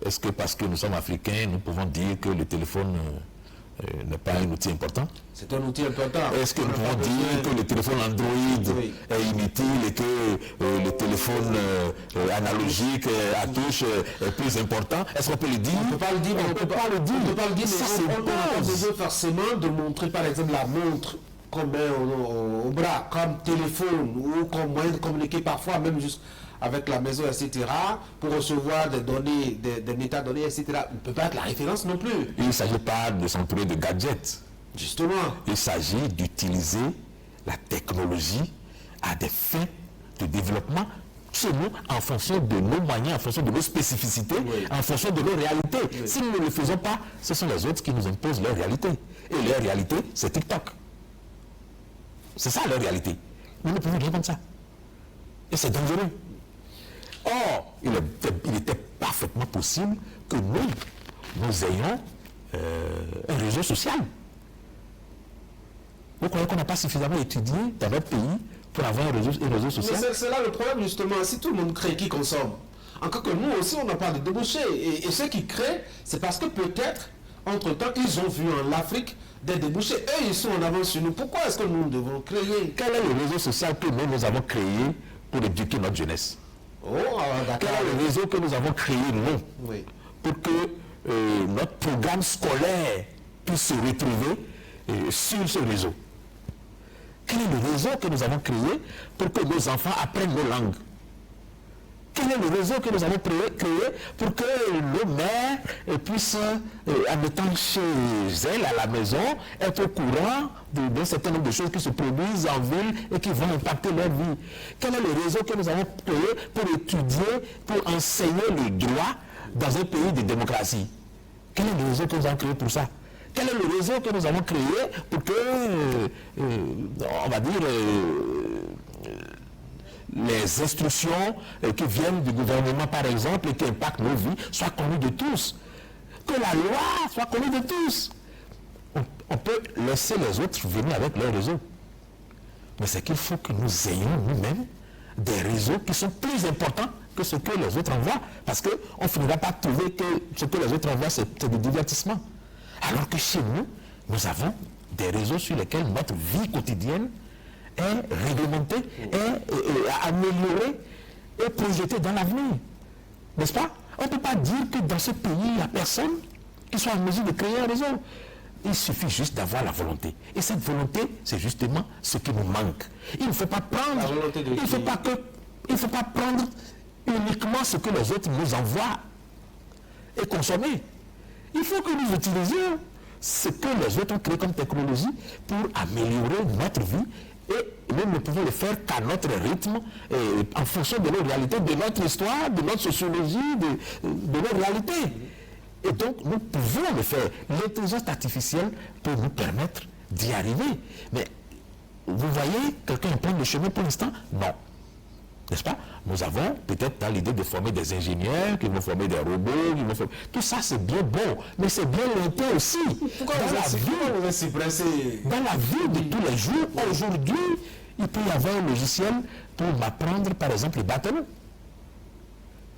Est-ce que parce que nous sommes africains, nous pouvons dire que le téléphone n'est pas un outil important? C'est un outil important. Est-ce que nous pouvons dire que le téléphone Android est inutile et que le téléphone analogique à touche est plus important? Est-ce qu'on peut le dire? On ne peut pas le dire, mais on ne peut pas le dire. On ne peut pas le dire, mais on n'a pas besoin forcément de montrer, par exemple, la montre qu'on met au bras, comme téléphone ou comme moyen de communiquer parfois, même juste avec la maison, etc., pour recevoir des données, des métadonnées, etc. Il ne peut pas être la référence non plus. Il ne s'agit pas de s'entourer de gadgets. Justement. Il s'agit d'utiliser la technologie à des fins de développement chez nous en fonction de nos moyens, en fonction de nos spécificités, en fonction de nos réalités. Si nous ne le faisons pas, ce sont les autres qui nous imposent leur réalité. Et leur réalité, c'est TikTok. C'est ça leur réalité. Nous ne pouvons rien comme ça. Et c'est dangereux. Or, il était parfaitement possible que nous ayons un réseau social. Vous croyez qu'on n'a pas suffisamment étudié dans notre pays pour avoir un réseau social? Mais c'est là le problème, justement. Si tout le monde crée, qui consomme? Encore que nous aussi, on n'a pas de débouchés. Et ceux qui créent, c'est parce que peut-être, entre-temps, ils ont vu en Afrique des débouchés. Eux, ils sont en avance sur nous. Pourquoi est-ce que nous devons créer? Quel est le réseau social que nous avons créé pour éduquer notre jeunesse? Quel est le réseau que nous avons créé, nous, pour que notre programme scolaire puisse se retrouver sur ce réseau? Quel est le réseau que nous avons créé pour que nos enfants apprennent nos langues? Quel est le réseau que nous avons créé pour que nos mères puissent, en étant chez elles à la maison, être au courant d'un certain nombre de choses qui se produisent en ville et qui vont impacter leur vie? Quel est le réseau que nous avons créé pour étudier, pour enseigner le droit dans un pays de démocratie? Quel est le réseau que nous avons créé pour ça? Quel est le réseau que nous avons créé pour que, on va dire, les instructions qui viennent du gouvernement, par exemple, et qui impactent nos vies, soient connues de tous. Que la loi soit connue de tous. On peut laisser les autres venir avec leurs réseaux. Mais c'est qu'il faut que nous ayons nous-mêmes des réseaux qui sont plus importants que ce que les autres envoient. Parce qu'on ne finira pas de trouver que ce que les autres envoient, c'est du divertissement. Alors que chez nous, nous avons des réseaux sur lesquels notre vie quotidienne est réglementée, est améliorée et projetée dans l'avenir. N'est-ce pas? On ne peut pas dire que dans ce pays, il n'y a personne qui soit en mesure de créer un réseau. Il suffit juste d'avoir la volonté. Et cette volonté, c'est justement ce qui nous manque. Il ne faut pas prendre, il faut pas prendre uniquement ce que les autres nous envoient et consommer. Il faut que nous utilisions ce que les autres ont créé comme technologie pour améliorer notre vie. Et nous ne pouvons le faire qu'à notre rythme, en fonction de nos réalités, de notre histoire, de notre sociologie, de nos réalités. Et donc, nous pouvons le faire. L'intelligence artificielle peut nous permettre d'y arriver. Mais vous voyez quelqu'un prendre le chemin pour l'instant? Non. N'est-ce pas? Nous avons peut-être dans l'idée de former des ingénieurs, qui vont former des robots, tout ça c'est bien bon, mais c'est bien lointain aussi. Pourquoi dans la vie de tous les jours, aujourd'hui, il peut y avoir un logiciel pour m'apprendre par exemple le bâtonnet.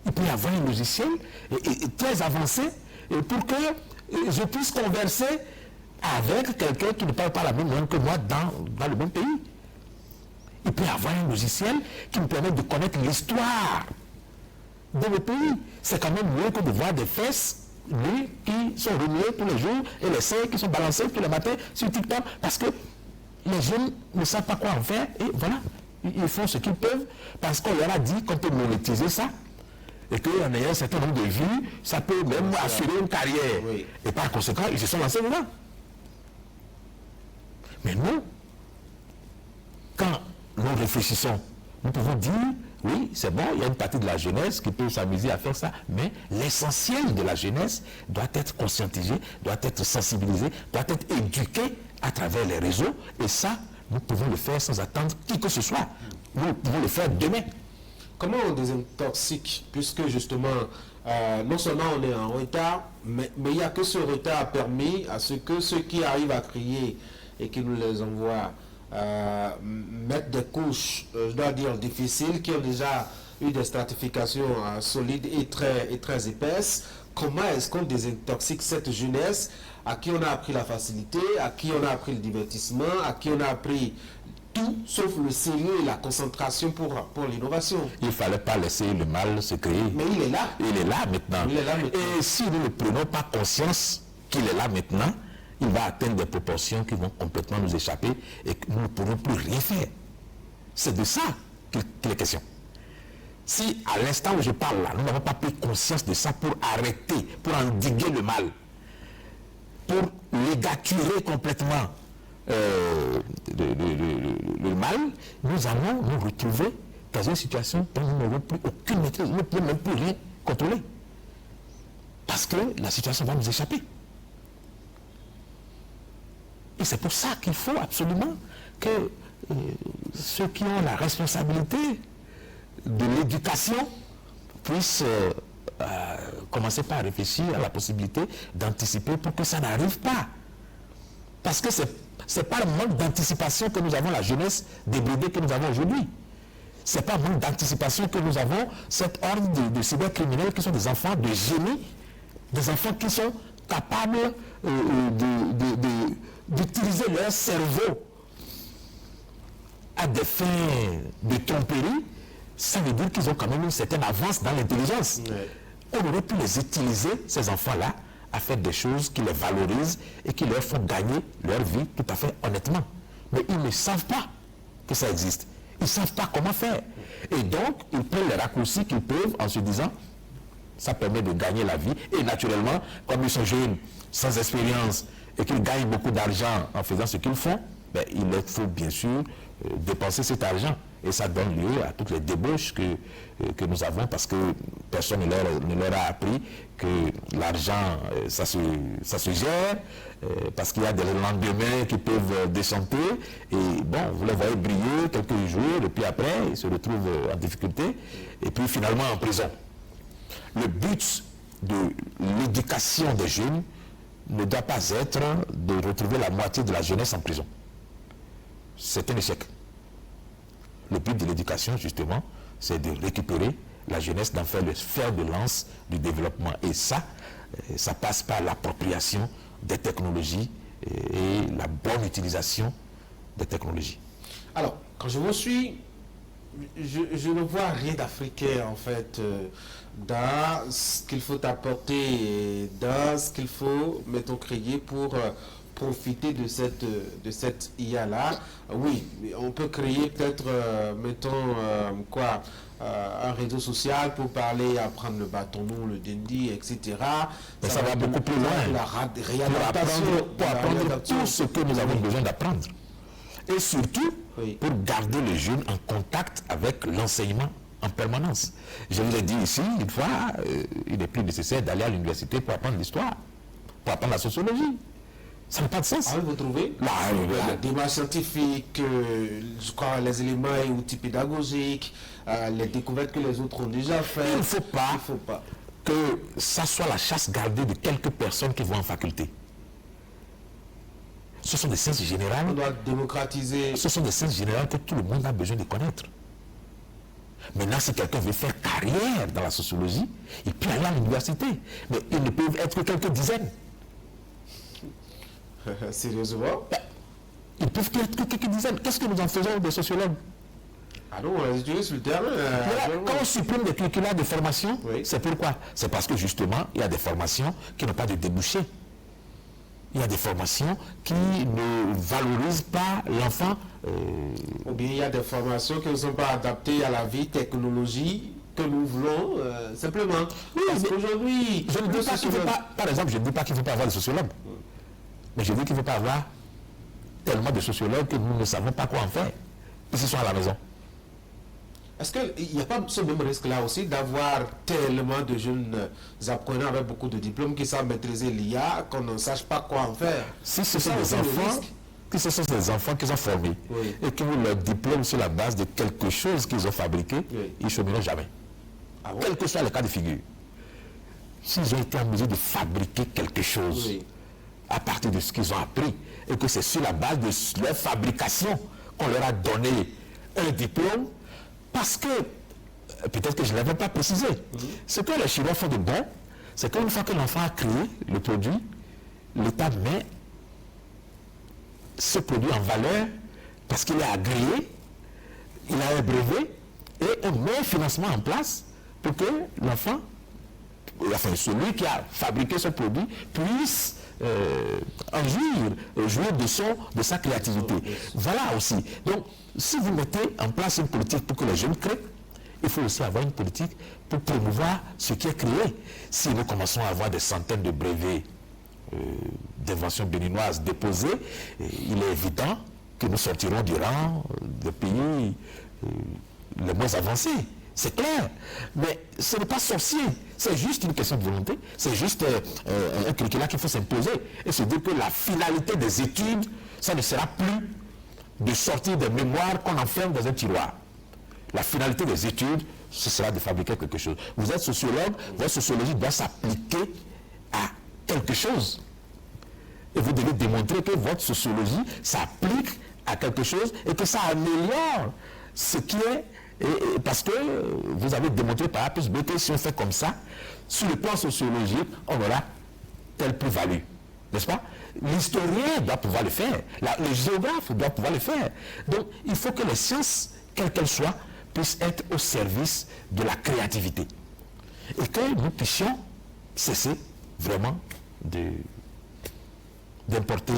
Il peut y avoir un logiciel très avancé pour que je puisse converser avec quelqu'un qui ne parle pas la même langue que moi dans le même pays. Il peut y avoir un logiciel qui me permet de connaître l'histoire de le pays. C'est quand même mieux que de voir des fesses nues qui sont remuées tous les jours et les seins qui sont balancés tous les matins sur TikTok parce que les jeunes ne savent pas quoi en faire et voilà, ils font ce qu'ils peuvent parce qu'on leur a dit qu'on peut monétiser ça et qu'en ayant un certain nombre de vues, ça peut même assurer une carrière. Oui. Et par conséquent, ils se sont lancés dedans. Mais nous, quand nous réfléchissons, nous pouvons dire, oui, c'est bon, il y a une partie de la jeunesse qui peut s'amuser à faire ça, mais l'essentiel de la jeunesse doit être conscientisé, doit être sensibilisé, doit être éduqué à travers les réseaux, et ça, nous pouvons le faire sans attendre qui que ce soit. Nous pouvons le faire demain. Comment on désintoxique, puisque justement, non seulement on est en retard, mais il n'y a que ce retard permis à ce que ceux qui arrivent à crier et qui nous les envoient mettre des couches, je dois dire, difficiles, qui ont déjà eu des stratifications solides et très épaisses. Comment est-ce qu'on désintoxique cette jeunesse à qui on a appris la facilité, à qui on a appris le divertissement, à qui on a appris tout sauf le sérieux et la concentration pour l'innovation? Il ne fallait pas laisser le mal se créer. Mais il est là. Il est là maintenant. Et si nous ne prenons pas conscience qu'il est là maintenant, il va atteindre des proportions qui vont complètement nous échapper et que nous ne pourrons plus rien faire. C'est de ça qu'il est question. Si à l'instant où je parle là, nous n'avons pas pris conscience de ça pour arrêter, pour endiguer le mal, pour légaturer complètement le mal, nous allons nous retrouver dans une situation où nous n'aurons plus aucune maîtrise, nous ne pouvons même plus rien contrôler. Parce que la situation va nous échapper. Et c'est pour ça qu'il faut absolument que ceux qui ont la responsabilité de l'éducation puissent commencer par réfléchir à la possibilité d'anticiper pour que ça n'arrive pas. Parce que ce n'est pas le manque d'anticipation que nous avons, la jeunesse débridée que nous avons aujourd'hui. Ce n'est pas le manque d'anticipation que nous avons, cette horde de cybercriminels qui sont des enfants de génie, des enfants qui sont capables d'utiliser leur cerveau à des fins de tromperie. Ça veut dire qu'ils ont quand même une certaine avance dans l'intelligence. Ouais. On aurait pu les utiliser, ces enfants-là, à faire des choses qui les valorisent et qui leur font gagner leur vie tout à fait honnêtement. Mais ils ne savent pas que ça existe. Ils ne savent pas comment faire. Et donc, ils prennent les raccourcis qu'ils peuvent en se disant, ça permet de gagner la vie. Et naturellement, comme ils sont jeunes, sans expérience, et qu'ils gagnent beaucoup d'argent en faisant ce qu'ils font, ben, il leur faut bien sûr dépenser cet argent. Et ça donne lieu à toutes les débauches que nous avons parce que personne ne leur a appris que l'argent, ça se gère, parce qu'il y a des lendemains qui peuvent déchanter. Et bon, vous les voyez briller quelques jours, et puis puis après, ils se retrouvent en difficulté, et puis finalement en prison. Le but de l'éducation des jeunes ne doit pas être de retrouver la moitié de la jeunesse en prison. C'est un échec. Le but de l'éducation, justement, c'est de récupérer la jeunesse, d'en faire le fer de lance du développement. Et ça passe par l'appropriation des technologies et la bonne utilisation des technologies. Alors, quand je vous suis, je ne vois rien d'africain, en fait, dans ce qu'il faut apporter, dans ce qu'il faut, mettons, créer pour profiter de cette IA-là. Oui, on peut créer peut-être, mettons, un réseau social pour parler, apprendre le bâton, le dindi, etc. Mais ça va beaucoup plus loin. Pour apprendre tout ce que nous avons besoin d'apprendre. Et surtout, pour garder les jeunes en contact avec l'enseignement en permanence. Je vous ai dit ici, une fois, il n'est plus nécessaire d'aller à l'université pour apprendre l'histoire, pour apprendre la sociologie. Ça n'a pas de sens. Ah oui, vous trouvez la démarche scientifique, je crois, les éléments et outils pédagogiques, les découvertes que les autres ont déjà faites. Il ne faut pas que ça soit la chasse gardée de quelques personnes qui vont en faculté. Ce sont des sciences générales. On doit démocratiser. Ce sont des sciences générales que tout le monde a besoin de connaître. Maintenant, si quelqu'un veut faire carrière dans la sociologie, il peut aller à l'université. Mais ils ne peuvent être que quelques dizaines. Sérieusement? Ils peuvent être que quelques dizaines. Qu'est-ce que nous en faisons des sociologues? Ah non, on les utilise sur le terrain. Quand on supprime des curricula de formation, c'est pourquoi? C'est parce que justement, il y a des formations qui n'ont pas de débouché. Il y a des formations qui ne valorisent pas l'enfant. Ou bien il y a des formations qui ne sont pas adaptées à la vie technologie que nous voulons simplement. Oui, parce qu'aujourd'hui, je ne dis pas qu'il ne faut pas, par exemple, je ne dis pas qu'il ne faut pas avoir de sociologues. Mais je dis qu'il ne faut pas avoir tellement de sociologues que nous ne savons pas quoi en faire. Ils sont à la maison. Est-ce qu'il n'y a pas ce même risque-là aussi d'avoir tellement de jeunes apprenants avec beaucoup de diplômes qui savent maîtriser l'IA qu'on ne sache pas quoi en faire? Si ce sont des enfants, qui sont formés et qui ont leur diplôme sur la base de quelque chose qu'ils ont fabriqué, ils ne chômeront jamais. Ah bon? Quel que soit le cas de figure. S'ils ont été en mesure de fabriquer quelque chose à partir de ce qu'ils ont appris et que c'est sur la base de leur fabrication qu'on leur a donné un diplôme, parce que, peut-être que je ne l'avais pas précisé, ce que les Chinois font de bon, c'est qu'une fois que l'enfant a créé le produit, l'État met ce produit en valeur parce qu'il est agréé, il a un brevet, et on met un financement en place pour que l'enfant, enfin celui qui a fabriqué ce produit, puisse en jouir de sa créativité. Voilà aussi. Donc, si vous mettez en place une politique pour que les jeunes créent, il faut aussi avoir une politique pour promouvoir ce qui est créé. Si nous commençons à avoir des centaines de brevets d'invention béninoise déposés, il est évident que nous sortirons du rang des pays les moins avancés. C'est clair. Mais ce n'est pas sorcier. C'est juste une question de volonté. C'est juste un curriculum qu'il faut s'imposer. Et se dire que la finalité des études, ça ne sera plus de sortir des mémoires qu'on enferme dans un tiroir. La finalité des études, ce sera de fabriquer quelque chose. Vous êtes sociologue, votre sociologie doit s'appliquer à quelque chose. Et vous devez démontrer que votre sociologie s'applique à quelque chose et que ça améliore ce qui est. Parce que vous avez démontré par A plus B que si on fait comme ça, sur le plan sociologique, on aura telle plus-value. N'est-ce pas? L'historien doit pouvoir le faire. Le géographe doit pouvoir le faire. Donc, il faut que les sciences, quelles qu'elles soient, puissent être au service de la créativité. Et que nous puissions cesser vraiment d'importer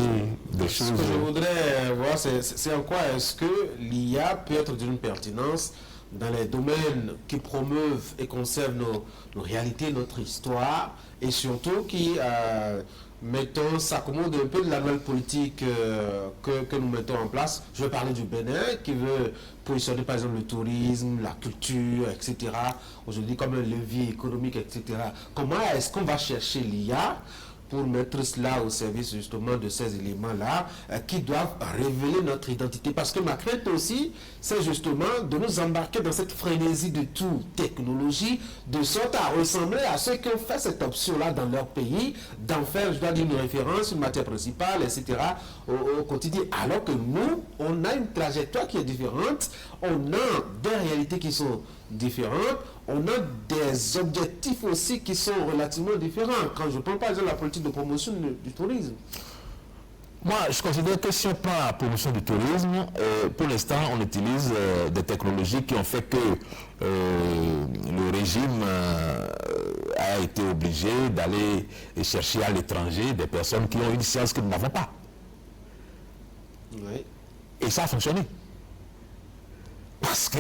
des choses. Ce que je voudrais voir, c'est en quoi est-ce que l'IA peut être d'une pertinence dans les domaines qui promeuvent et conservent nos réalités, notre histoire, et surtout qui, mettons, s'accommodent un peu de la nouvelle politique que nous mettons en place. Je vais parler du Bénin, qui veut positionner par exemple le tourisme, la culture, etc., aujourd'hui comme un levier économique, etc. Comment est-ce qu'on va chercher l'IA pour mettre cela au service justement de ces éléments-là qui doivent révéler notre identité. Parce que ma crainte aussi, c'est justement de nous embarquer dans cette frénésie de tout technologie, de sorte à ressembler à ceux qui ont fait cette option-là dans leur pays, d'en faire, je dois dire, une référence, une matière principale, etc. au quotidien. Alors que nous, on a une trajectoire qui est différente, on a des réalités qui sont différentes, on a des objectifs aussi qui sont relativement différents. Quand je prends par exemple la politique de promotion du tourisme. Moi, je considère que si on prend la promotion du tourisme, pour l'instant, on utilise des technologies qui ont fait que le régime a été obligé d'aller chercher à l'étranger des personnes qui ont une science que nous n'avons pas. Oui. Et ça a fonctionné. Parce que,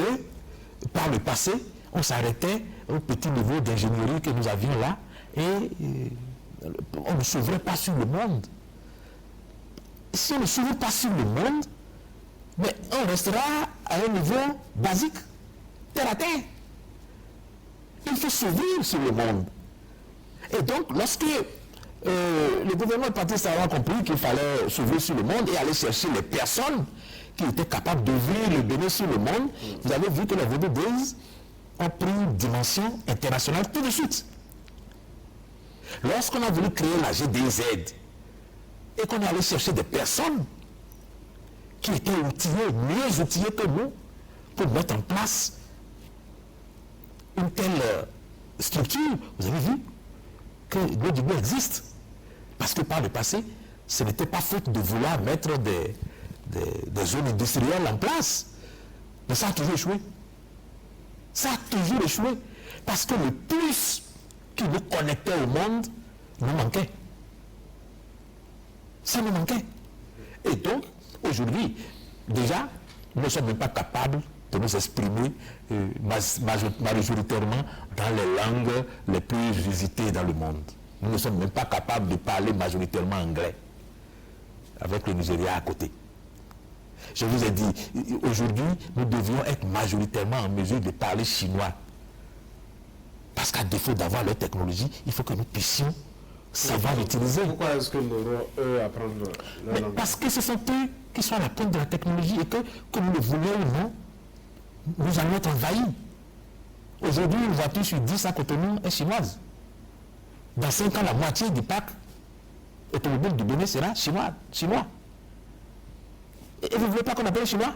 par le passé, on s'arrêtait au petit niveau d'ingénierie que nous avions là et on ne s'ouvrait pas sur le monde. Si on ne s'ouvre pas sur le monde, mais on restera à un niveau basique, terre à terre. Il faut s'ouvrir sur le monde. Et donc, lorsque le gouvernement parti avoir compris qu'il fallait s'ouvrir sur le monde et aller chercher les personnes qui étaient capables d'ouvrir le Bénin sur le monde, vous avez vu que les Vodou Days ont pris une dimension internationale tout de suite. Lorsqu'on a voulu créer la GDZ et qu'on est allé chercher des personnes qui étaient outillées, mieux outillées que nous, pour mettre en place une telle structure, vous avez vu que l'Odibé existe. Parce que par le passé, ce n'était pas faute de vouloir mettre des zones industrielles en place. Mais ça a toujours échoué. Ça a toujours échoué. Parce que le plus qui nous connectait au monde nous manquait. Ça nous manquait. Et donc, aujourd'hui, déjà, nous ne sommes même pas capables de nous exprimer majoritairement dans les langues les plus visitées dans le monde. Nous ne sommes même pas capables de parler majoritairement anglais, avec le Nigeria à côté. Je vous ai dit, aujourd'hui, nous devions être majoritairement en mesure de parler chinois. Parce qu'à défaut d'avoir leur technologie, il faut que nous puissions savoir l'utiliser. Pourquoi est-ce que nous devons, eux, apprendre la langue? Parce que ce sont eux qui sont à la pointe de la technologie et que nous le voulions ou non, nous allons être envahis. Aujourd'hui, une voiture sur 10 à Cotonou est chinoise. Dans 5 ans, la moitié du parc automobile du Bénin sera chinois. Et vous ne voulez pas qu'on appelle chinois?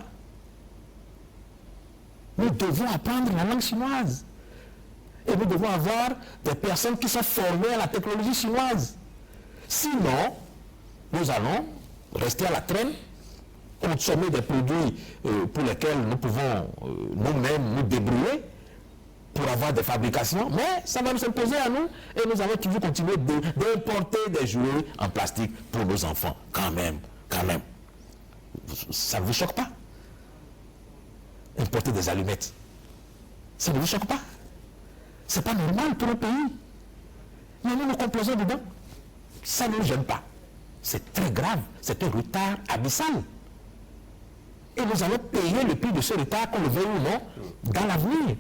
Nous devons apprendre la langue chinoise. Et nous devons avoir des personnes qui sont formées à la technologie chinoise. Sinon, nous allons rester à la traîne, consommer des produits pour lesquels nous pouvons nous-mêmes nous débrouiller pour avoir des fabrications, mais ça va nous imposer à nous et nous allons toujours continuer d'importer des jouets en plastique pour nos enfants. Quand même. Ça ne vous choque pas? Importer des allumettes, ça ne vous choque pas? C'est pas normal pour un pays. Mais nous nous complaisons dedans. Ça ne nous gêne pas. C'est très grave. C'est un retard abyssal. Et nous allons payer le prix de ce retard, qu'on le veuille ou non, dans l'avenir.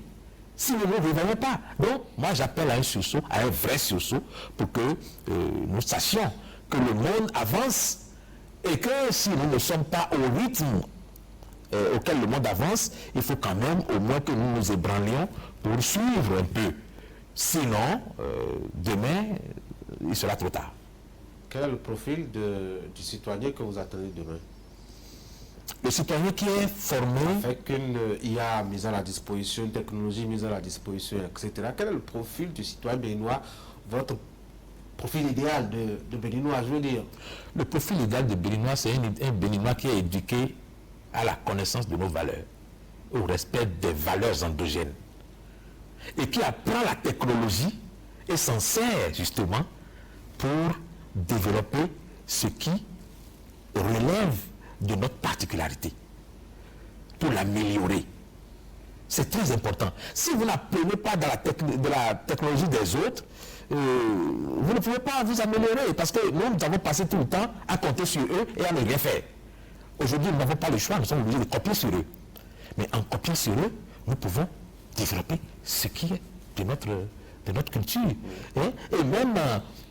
Si nous ne le réveillons pas. Donc, moi j'appelle à un sursaut, à un vrai sursaut, pour que nous sachions que le monde avance et que si nous ne sommes pas au rythme auquel le monde avance, il faut quand même au moins que nous nous ébranlions pour suivre un peu. Sinon, demain, il sera trop tard. Quel est le profil du citoyen que vous attendez demain? Le citoyen qui est formé... Avec une IA mise à la disposition, une technologie mise à la disposition, etc. Quel est le profil du citoyen béninois, votre profil idéal de béninois, je veux dire? Le profil idéal de béninois, c'est un béninois qui est éduqué à la connaissance de nos valeurs, au respect des valeurs endogènes, et qui apprend la technologie et s'en sert justement pour développer ce qui relève de notre particularité, pour l'améliorer. C'est très important. Si vous n'apprenez pas de la technologie des autres, vous ne pouvez pas vous améliorer, parce que nous avons passé tout le temps à compter sur eux et à ne rien faire. Aujourd'hui, nous n'avons pas le choix, nous sommes obligés de copier sur eux. Mais en copiant sur eux, nous pouvons développer ce qui est de de notre culture. Et même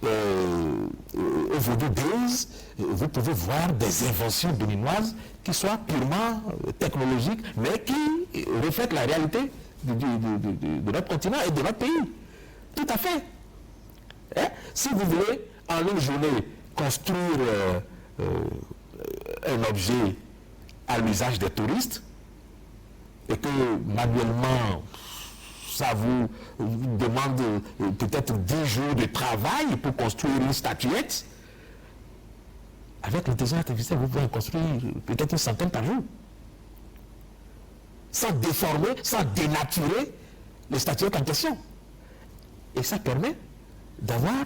au Vodou Days, vous pouvez voir des inventions béninoises qui soient purement technologiques, mais qui reflètent la réalité de notre continent et de notre pays. Tout à fait. Si vous voulez, en une journée, construire un objet à l'usage des touristes, et que manuellement, ça vous demande peut-être 10 jours de travail pour construire une statuette, avec l'intelligence artificielle, vous pouvez en construire peut-être une centaine par jour. Sans déformer, sans dénaturer les statuettes en question. Et ça permet d'avoir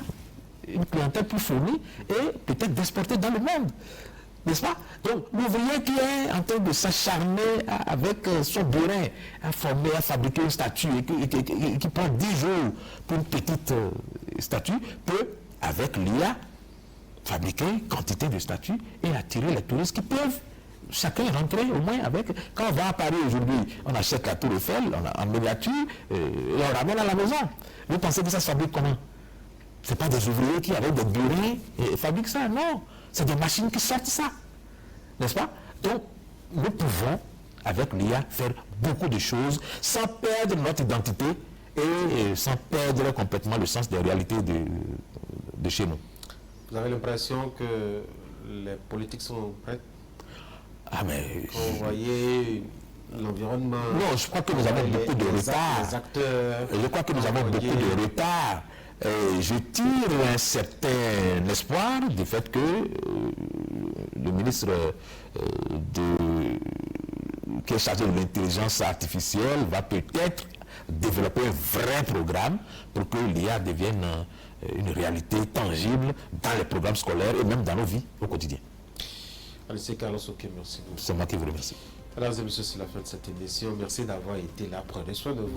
une clientèle plus fournie et peut-être d'exporter dans le monde. N'est-ce pas? Donc, l'ouvrier qui est en train de s'acharner avec son burin à former, à fabriquer une statue et qui prend 10 jours pour une petite statue, peut, avec l'IA, fabriquer une quantité de statues et attirer les touristes qui peuvent chacun rentrer au moins avec. Quand on va à Paris aujourd'hui, on achète la tour Eiffel en miniature et on ramène à la maison. Vous pensez que ça se fabrique comment? Ce n'est pas des ouvriers qui, avec des burins, fabriquent ça, non. C'est des machines qui sortent ça. N'est-ce pas? Donc, nous pouvons, avec l'IA, faire beaucoup de choses sans perdre notre identité et sans perdre complètement le sens des réalités de chez nous. Vous avez l'impression que les politiques sont prêtes? Ah mais... Quand vous voyez l'environnement... Non, je crois que nous avons beaucoup de retard. Les acteurs... Je crois que nous avons beaucoup de retard. Je tire un certain espoir du fait que le ministre qui est chargé de l'intelligence artificielle va peut-être développer un vrai programme pour que l'IA devienne une réalité tangible dans les programmes scolaires et même dans nos vies au quotidien. Alice Carlos, ok, merci beaucoup. C'est moi qui vous remercie. Mesdames et messieurs, c'est la fin de cette émission. Merci d'avoir été là. Prenez soin de vous.